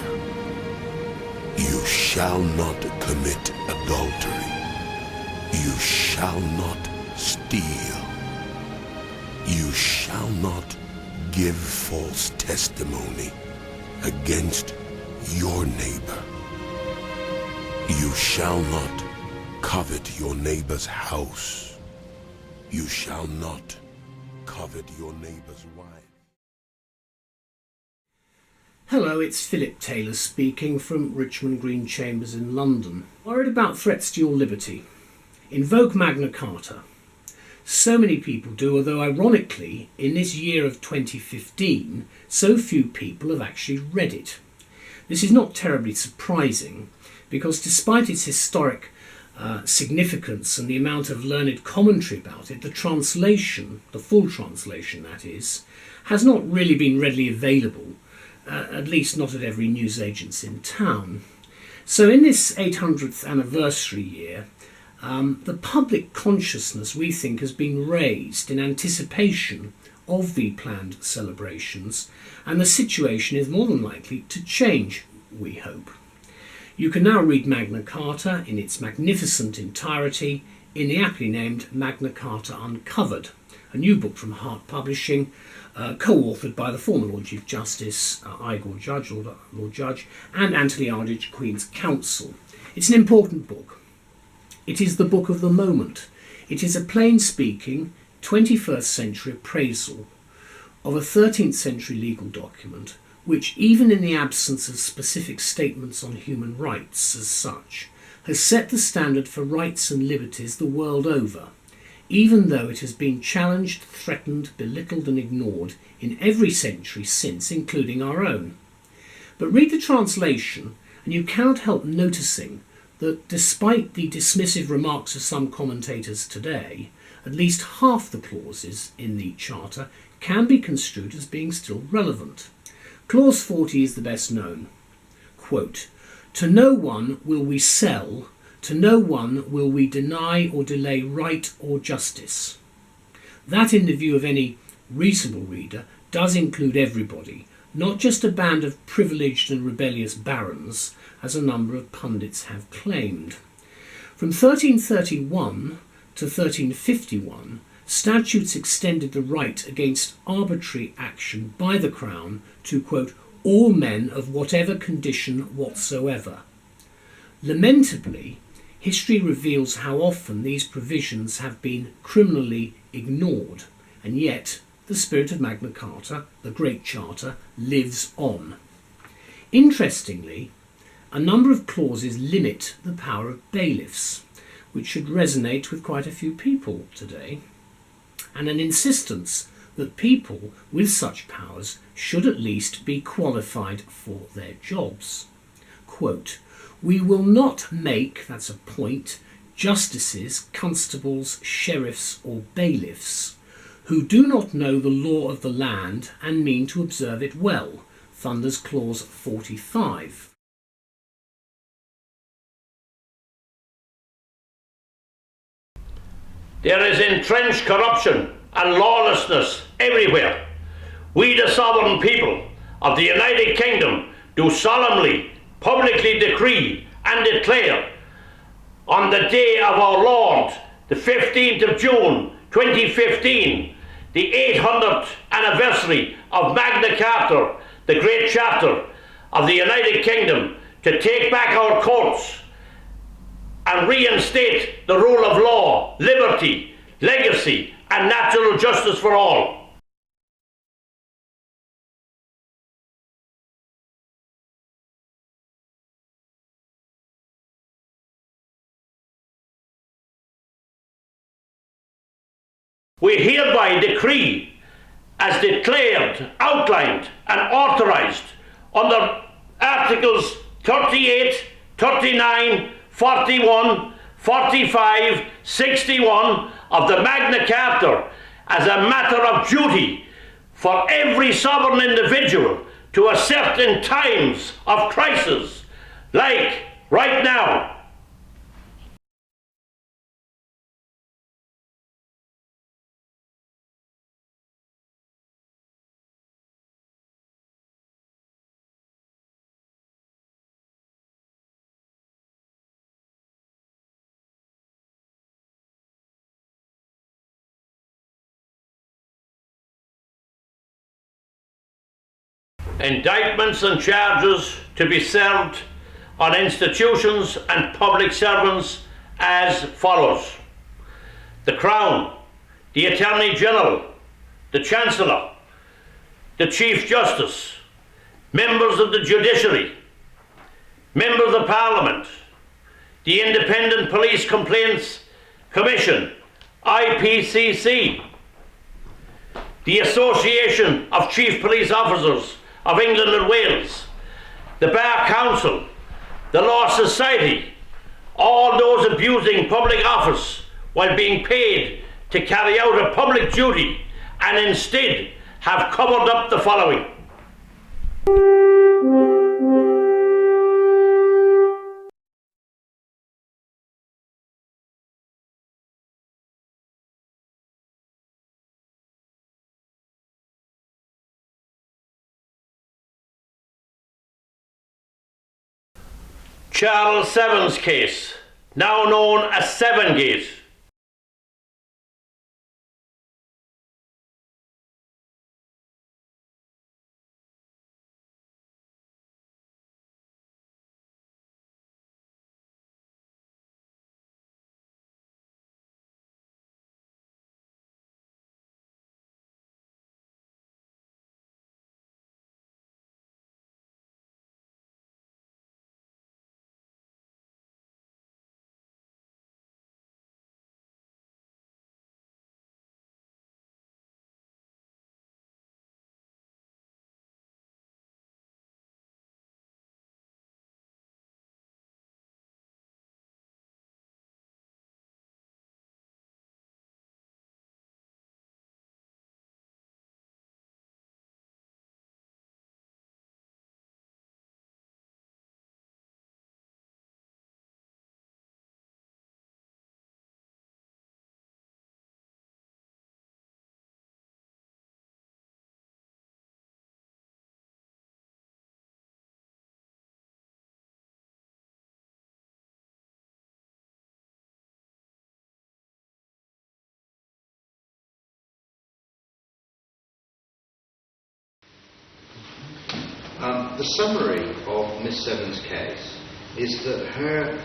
You shall not commit adultery. You shall not steal. You shall not give false testimony against your neighbor. You shall not covet your neighbor's house. You shall not covet your neighbor's wife. Hello, it's Philip Taylor speaking from Richmond Green Chambers in London. Worried about threats to your liberty? Invoke Magna Carta. So many people do, although ironically, in this year of 2015, so few people have actually read it. This is not terribly surprising, because despite its historic significance and the amount of learned commentary about it, the translation, the full translation that is, has not really been readily available, at least not at every newsagent's in town. So in this 800th anniversary year, the public consciousness, we think, has been raised in anticipation of the planned celebrations, and the situation is more than likely to change, we hope. You can now read Magna Carta in its magnificent entirety in the aptly named Magna Carta Uncovered, a new book from Hart Publishing, co-authored by the former Lord Chief Justice Igor Judge, Lord Judge, and Anthony Arditch, Queen's Counsel. It's an important book. It is the book of the moment. It is a plain-speaking 21st century appraisal of a 13th century legal document which, even in the absence of specific statements on human rights as such, has set the standard for rights and liberties the world over, even though it has been challenged, threatened, belittled and ignored in every century since, including our own. But read the translation and you cannot help noticing that despite the dismissive remarks of some commentators today, at least half the clauses in the Charter can be construed as being still relevant. Clause 40 is the best known. Quote, "To no one will we sell, to no one will we deny or delay right or justice." That, in the view of any reasonable reader, does include everybody, not just a band of privileged and rebellious barons, as a number of pundits have claimed. From 1331 to 1351, statutes extended the right against arbitrary action by the Crown to, quote, "all men of whatever condition whatsoever." Lamentably, history reveals how often these provisions have been criminally ignored, and yet the spirit of Magna Carta, the Great Charter, lives on. Interestingly, a number of clauses limit the power of bailiffs, which should resonate with quite a few people today, and an insistence that people with such powers should at least be qualified for their jobs. Quote, "We will not make," that's a point, "justices, constables, sheriffs or bailiffs who do not know the law of the land and mean to observe it well." Thunders Clause 45. There is entrenched corruption and lawlessness everywhere. We, the sovereign people of the United Kingdom, do solemnly, publicly decree and declare on the day of our Lord, the 15th of June, 2015, the 800th anniversary of Magna Carta, the Great Charter of the United Kingdom, to take back our courts and reinstate the rule of law, liberty, legacy, and natural justice for all. We hereby decree, as declared, outlined, and authorised under Articles 38, 39, 41, 45, 61 of the Magna Carta, as a matter of duty for every sovereign individual to assert in times of crisis, like right now. Indictments and charges to be served on institutions and public servants as follows: the Crown, the Attorney General, the Chancellor, the Chief Justice, members of the Judiciary, members of Parliament, the Independent Police Complaints Commission, IPCC, the Association of Chief Police Officers of England and Wales, the Bar Council, the Law Society, all those abusing public office while being paid to carry out a public duty and instead have covered up the following. Charles VII's case, now known as Sevengate. The summary of Miss Seven's case is that her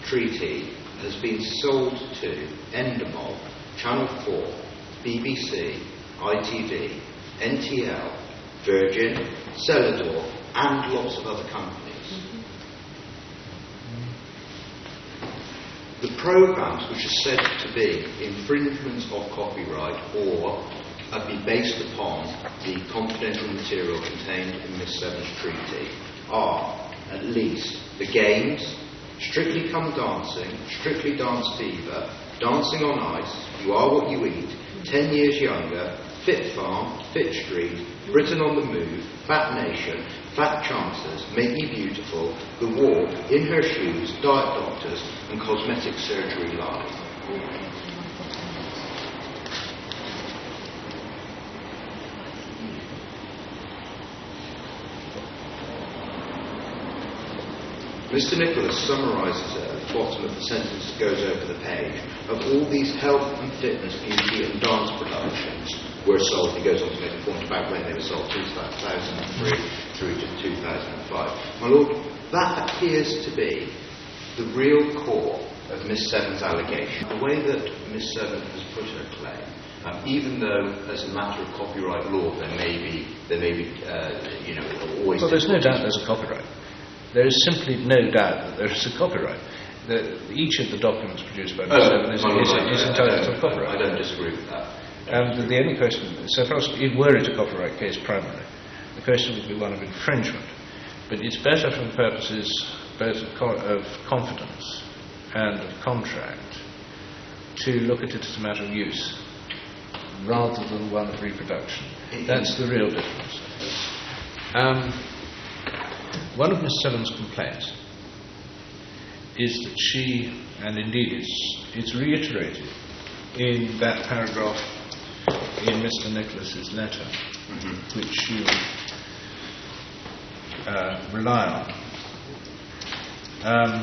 treaty has been sold to Endemol, Channel 4, BBC, ITV, NTL, Virgin, Celador, and lots of other companies. The programmes which are said to be infringements of copyright or be based upon the confidential material contained in Miss Seven's treaty are at least the games, Strictly Come Dancing, Strictly Dance Fever, Dancing on Ice, You Are What You Eat, 10 Years Younger, Fit Farm, Fit Street, Britain on the Move, Fat Nation, Fat Chances, Make Me Beautiful, The War, In Her Shoes, Diet Doctors, and Cosmetic Surgery Live. Mr. Nicholas summarises at the bottom of the sentence that goes over the page of all these health and fitness, beauty and dance productions were sold. He goes on to make a point about when they were sold, 2003 through to 2005. My Lord, that appears to be the real core of Miss Seven's allegation. The way that Miss Seven has put her claim, even though as a matter of copyright law there may be always... Well, there's no doubt there's a copyright. There is simply no doubt that there is a copyright. Each of the documents produced by Miss Seven is entitled to a copyright. I don't disagree with that. And the only question, so far as were it a copyright case primarily, the question would be one of infringement. But it's better from purposes both of confidence and of contract to look at it as a matter of use rather than one of reproduction. That's the real difference. One of Miss Seven's complaints is that she, and indeed it's reiterated in that paragraph in Mr. Nicholas's letter, which you rely on.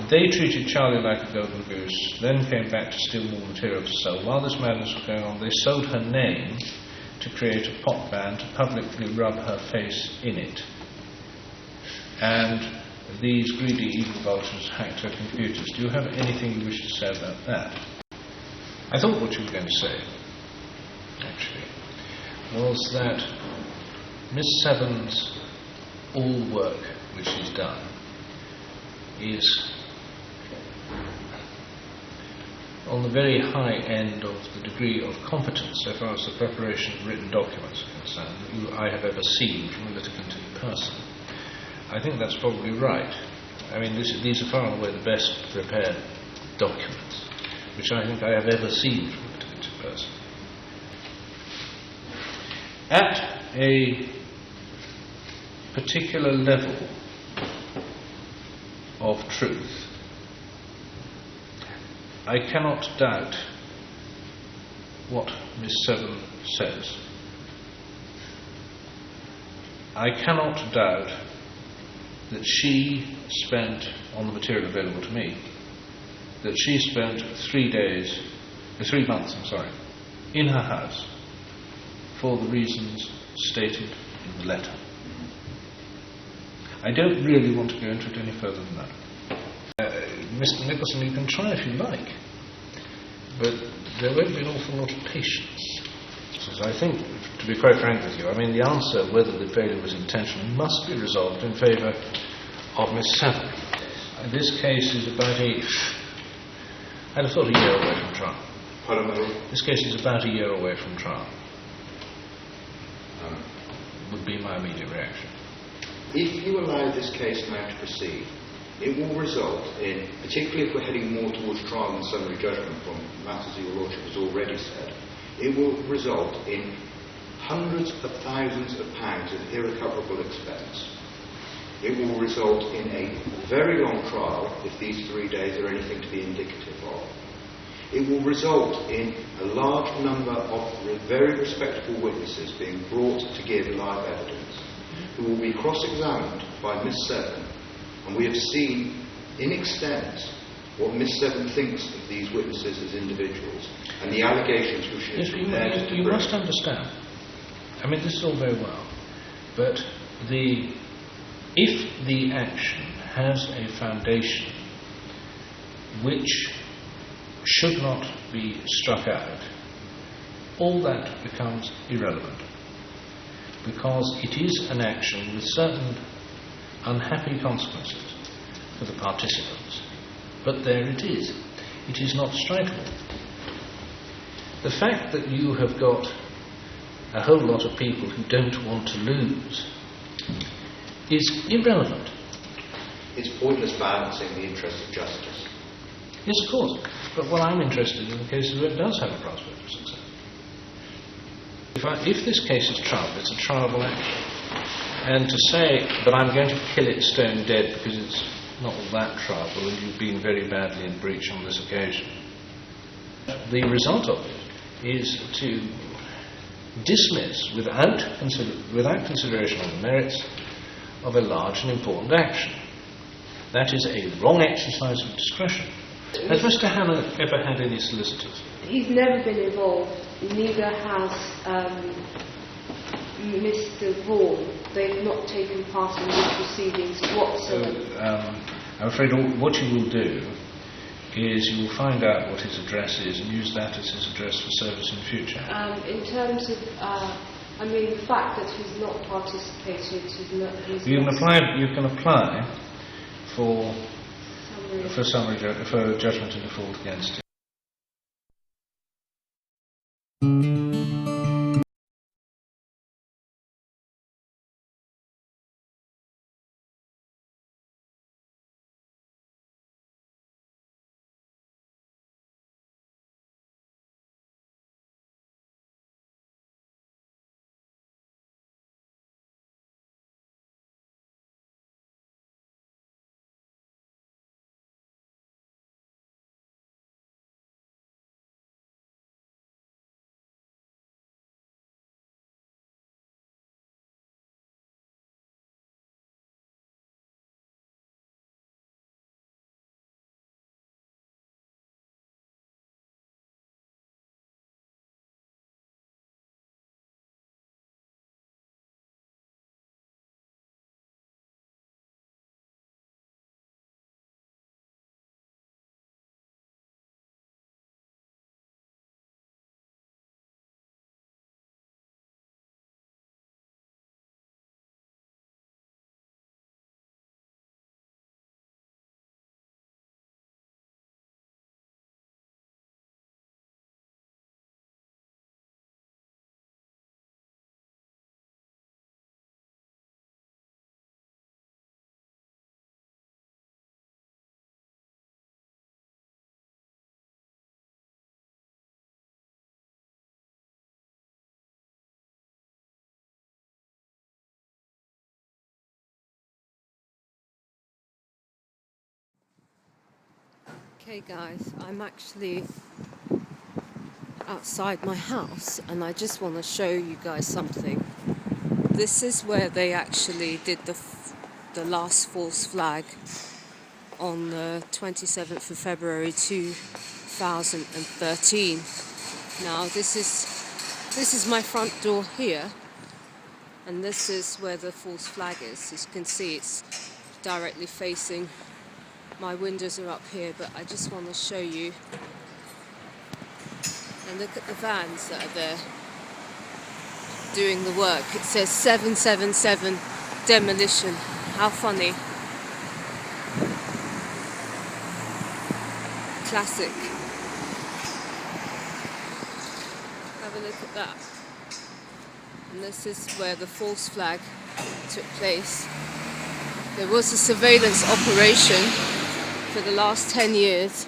They treated Charlie like a golden goose, then came back to steal more material to sell. While this madness was going on, they sold her name to create a pop band to publicly rub her face in it. And these greedy evil vultures hacked her computers. Do you have anything you wish to say about that? I thought what you were going to say, actually, was that Miss Seven's all work which she's done is on the very high end of the degree of competence so far as the preparation of written documents are concerned that I have ever seen from a litigant in person. I think that's probably right. I mean, these are far and away the best prepared documents which I think I have ever seen from a litigant in person. At a particular level of truth, I cannot doubt what Miss Seven says. I cannot doubt that she spent, on the material available to me, that she spent 3 months, in her house for the reasons stated in the letter. I don't really want to go into it any further than that. Mr. Nicholson, you can try if you like, but there won't be an awful lot of patience. So I think, to be quite frank with you, I mean, the answer whether the failure was intentional must be resolved in favour of Miss Seven. This case is about I'd have thought a year away from trial. Pardon me? This case is about a year away from trial. Would be my immediate reaction. If you allow this case now to proceed, it will result in, particularly if we're heading more towards trial and summary judgment from matters that your Lordship has already said, it will result in hundreds of thousands of pounds of irrecoverable expense. It will result in a very long trial, if these 3 days are anything to be indicative of. It will result in a large number of very respectable witnesses being brought to give live evidence, who will be cross-examined by Miss Seven. And we have seen, in extent, what Miss Seven thinks of these witnesses as individuals, and the allegations which she has prepared to bring. You must understand I mean, this is all very well, but if the action has a foundation which should not be struck out, all that becomes irrelevant, because it is an action with certain unhappy consequences for the participants. But there it is. It is not strikable. The fact that you have got a whole lot of people who don't want to lose is irrelevant. It's pointless balancing the interest of justice. Yes, of course. But what I'm interested in the cases where it does have a prospect of success. If this case is tried, it's a triable action. And to say, but I'm going to kill it stone dead because it's not all that triable and you've been very badly in breach on this occasion, the result of it is to dismiss without consideration of the merits of a large and important action. That is a wrong exercise of discretion. Has Mr. Hannah ever had any solicitors? He's never been involved, neither has Mr. Vaughan. They've not taken part in these proceedings whatsoever. I'm afraid what you will do is you will find out what his address is and use that as his address for service in future. In terms of, the fact that he's not participated, You can apply for judgment in default against him. Okay guys, I'm actually outside my house and I just want to show you guys something. This is where they actually did the last false flag on the 27th of February 2013. Now this is my front door here, and this is where the false flag is. As you can see, it's directly facing. My windows are up here, but I just want to show you. And look at the vans that are there doing the work. It says 777 demolition. How funny. Classic. Have a look at that. And this is where the false flag took place. There was a surveillance operation for the last 10 years,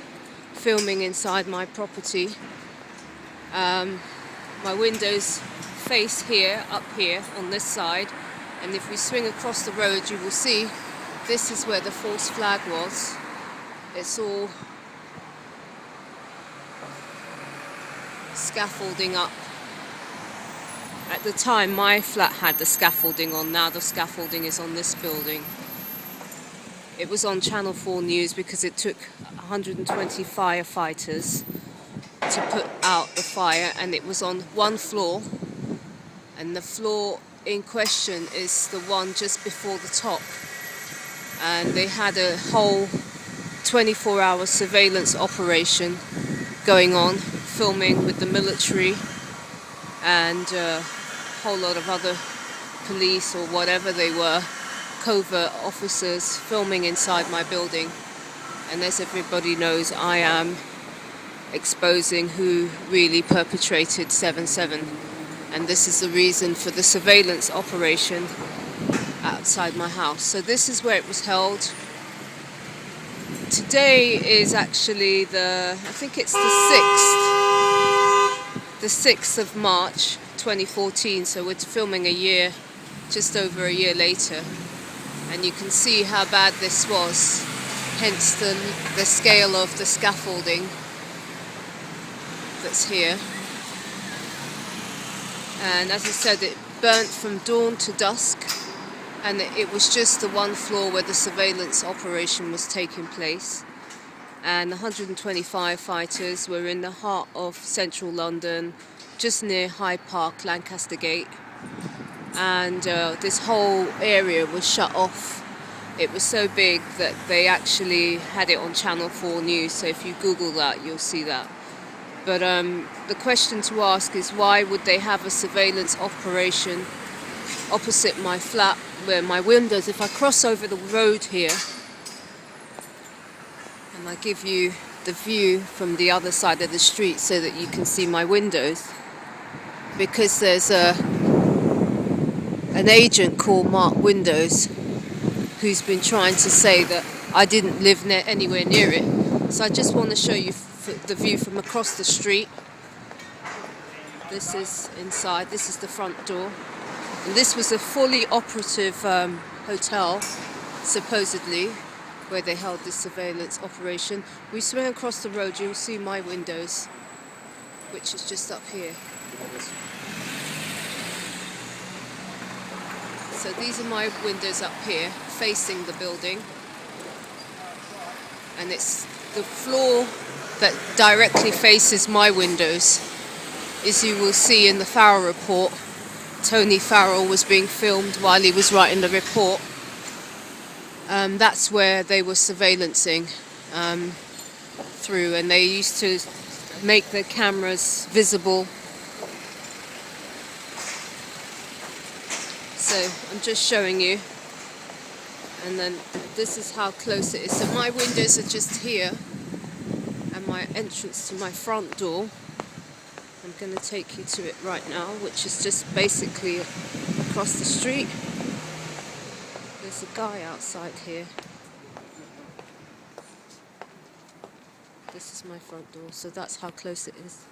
filming inside my property. My windows face here, up here, on this side, and if we swing across the road you will see this is where the false flag was. It's all scaffolding up. At the time my flat had the scaffolding on, now the scaffolding is on this building. It was on Channel 4 News because it took 120 firefighters to put out the fire, and it was on one floor, And the floor in question is the one just before the top. And they had a whole 24-hour surveillance operation going on, filming with the military and a whole lot of other police or whatever they were, covert officers filming inside my building. And as everybody knows, I am exposing who really perpetrated 7/7. And this is the reason for the surveillance operation outside my house. So this is where it was held. Today is actually I think it's the 6th of March 2014, so we're filming just over a year later. And you can see how bad this was, hence the scale of the scaffolding that's here. And as I said, it burnt from dawn to dusk, and it was just the one floor where the surveillance operation was taking place. And 125 fighters were in the heart of central London, just near Hyde Park, Lancaster Gate. And this whole area was shut off. It was so big that they actually had it on Channel 4 News, so if you Google that, you'll see that. But the question to ask is, why would they have a surveillance operation opposite my flat, where my windows, if I cross over the road here, and I give you the view from the other side of the street so that you can see my windows, because there's an agent called Mark Windows who's been trying to say that I didn't live anywhere near it. So I just want to show you the view from across the street. This is inside, this is the front door. And this was a fully operative hotel, supposedly, where they held this surveillance operation. We swing across the road, you'll see my windows, which is just up here. So these are my windows up here, facing the building. And it's the floor that directly faces my windows. As you will see in the Farrell report, Tony Farrell was being filmed while he was writing the report. That's where they were surveillancing through, and they used to make the cameras visible. So I'm just showing you, and then this is how close it is. So my windows are just here, and my entrance to my front door, I'm going to take you to it right now, which is just basically across the street. There's a guy outside here. This is my front door, so that's how close it is.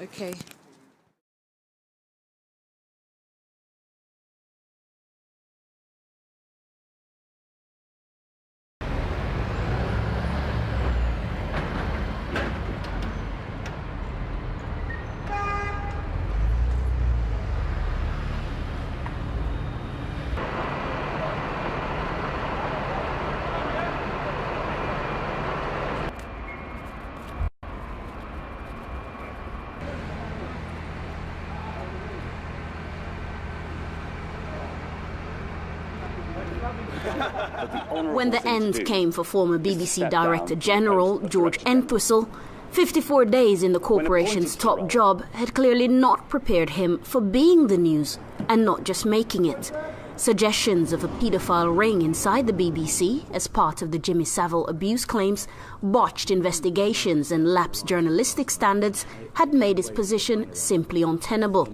Okay. When the end came for former BBC Director General George Entwistle, 54 days in the corporation's top job had clearly not prepared him for being the news and not just making it. Suggestions of a paedophile ring inside the BBC as part of the Jimmy Savile abuse claims, botched investigations and lapsed journalistic standards had made his position simply untenable.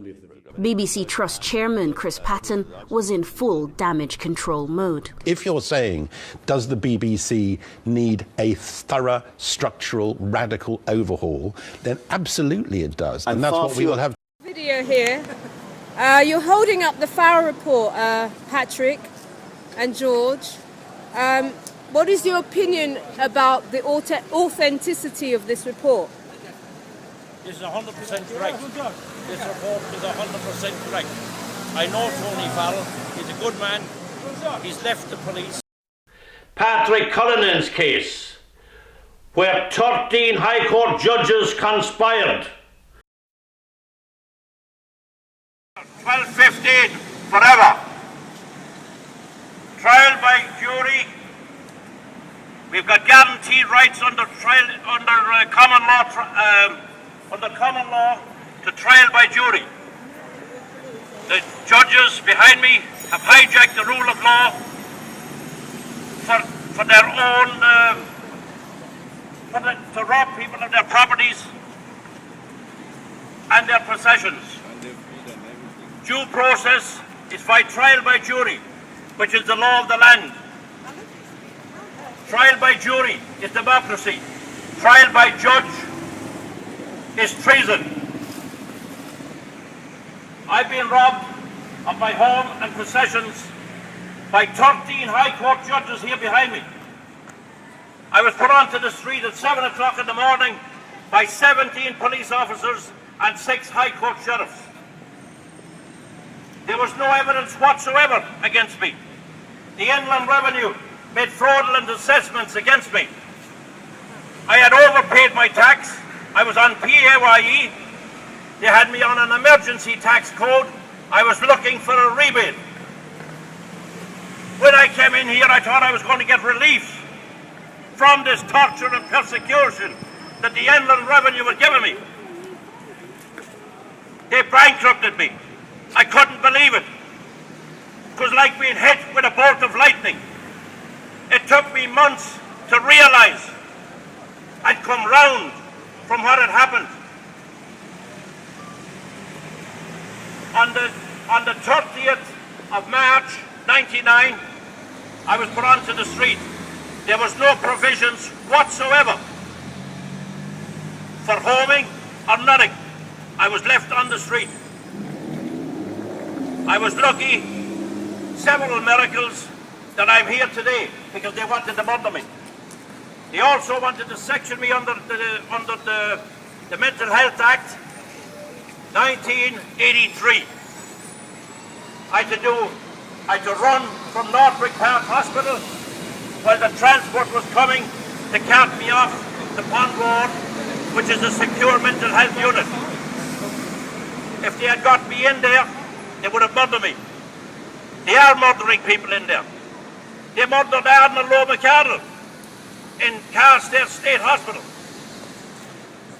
BBC Trust Chairman Chris Patton was in full damage control mode. If you're saying, does the BBC need a thorough, structural, radical overhaul, then absolutely it does. And that's what we will have. Video here. You're holding up the Farrell report, Patrick and George. What is your opinion about the authenticity of this report? This is 100% correct. This report is 100% correct. I know Tony Farrell. He's a good man. He's left the police. Patrick Cullinan's case, where 13 High Court judges conspired. 1215, forever. Trial by jury. We've got guaranteed rights under common law to trial by jury. The judges behind me have hijacked the rule of law for their own, to rob people of their properties and their possessions. Due process is by trial by jury, which is the law of the land. Trial by jury is democracy. Trial by judge is treason. I've been robbed of my home and possessions by 13 High Court judges here behind me. I was put onto the street at 7 o'clock in the morning by 17 police officers and 6 High Court sheriffs. There was no evidence whatsoever against me. The Inland Revenue made fraudulent assessments against me. I had overpaid my tax. I was on PAYE. They had me on an emergency tax code. I was looking for a rebate. When I came in here, I thought I was going to get relief from this torture and persecution that the Inland Revenue was giving me. They bankrupted me. I couldn't believe it. It was like being hit with a bolt of lightning. It took me months to realise I'd come round from what had happened. On the 30th of March, 99, I was put onto the street. There was no provisions whatsoever for homing or nothing. I was left on the street. I was lucky, several miracles, that I'm here today because they wanted to murder me. They also wanted to section me under the Mental Health Act, 1983. I had to run from Northwick Park Hospital while the transport was coming to cart me off the Pond Road, which is a secure mental health unit. If they had got me in there, they would have murdered me. They are murdering people in there. They murdered Arnold Lowe McArdle in Carstairs State Hospital.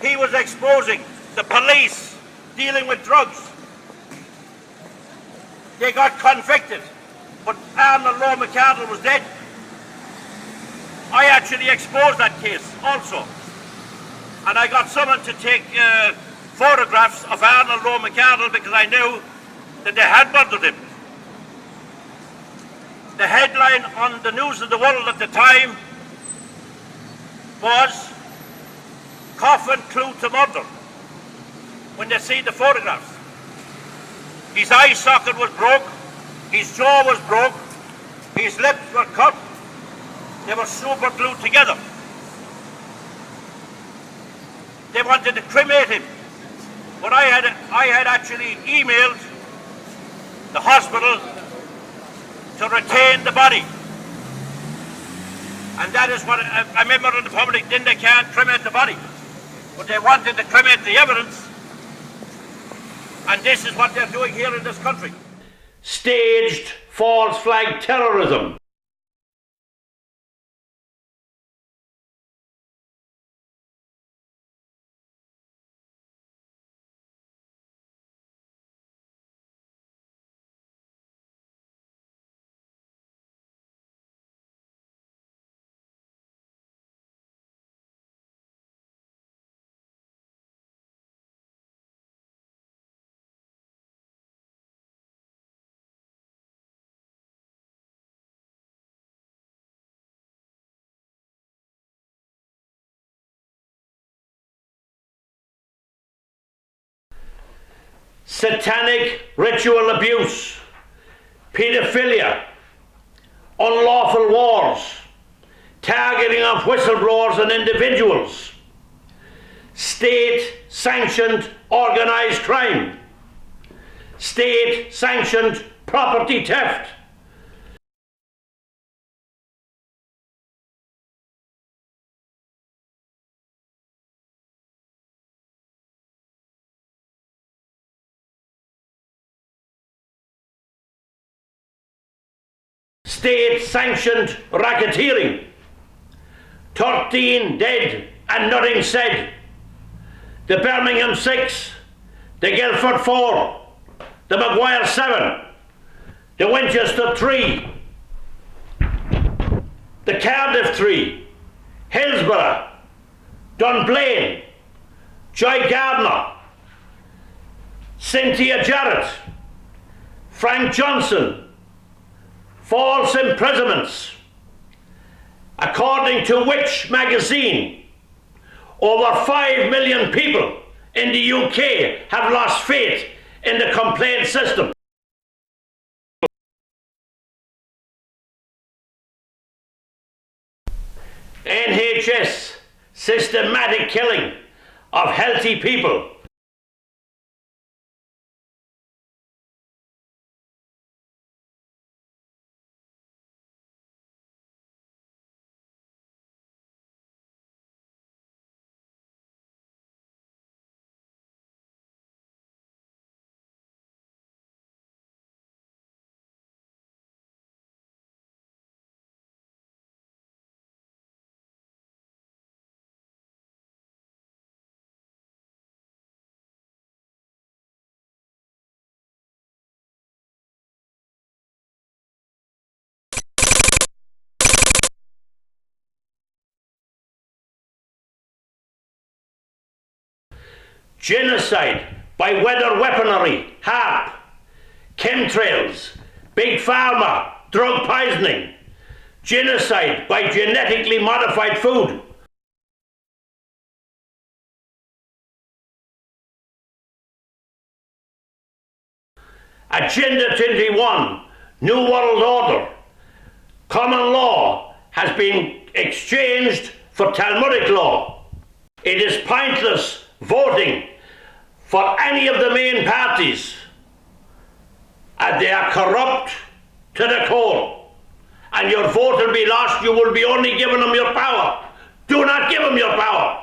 He was exposing the police dealing with drugs. They got convicted, but Arnold Lowe McArdle was dead. I actually exposed that case also. And I got someone to take photographs of Arnold Lowe McArdle because I knew that they had murdered him. The headline on the News of the World at the time was "Coffin Clue to Murder" when they see the photographs. His eye socket was broke, his jaw was broke, his lips were cut, they were super glued together. They wanted to cremate him, but I had actually emailed the hospital to retain the body. And that is what a member of the public then they can't cremate the body. But they wanted to cremate the evidence. And this is what they're doing here in this country. Staged false flag terrorism. Satanic ritual abuse, paedophilia, unlawful wars, targeting of whistleblowers and individuals, state-sanctioned organised crime, state-sanctioned property theft, state-sanctioned racketeering. 13 dead and nothing said. The Birmingham 6, the Guildford 4, the Maguire 7, the Winchester 3, the Cardiff 3, Hillsborough, Dunblane, Joy Gardner, Cynthia Jarrett, Frank Johnson, false imprisonments. According to which magazine, over 5 million people in the UK have lost faith in the complaint system. NHS, systematic killing of healthy people. Genocide by weather weaponry, HARP, chemtrails, big pharma, drug poisoning, genocide by genetically modified food. Agenda 21, New World Order, common law has been exchanged for Talmudic law. It is pointless voting for any of the main parties, and they are corrupt to the core, and your vote will be lost. You will be only giving them your power. Do not give them your power.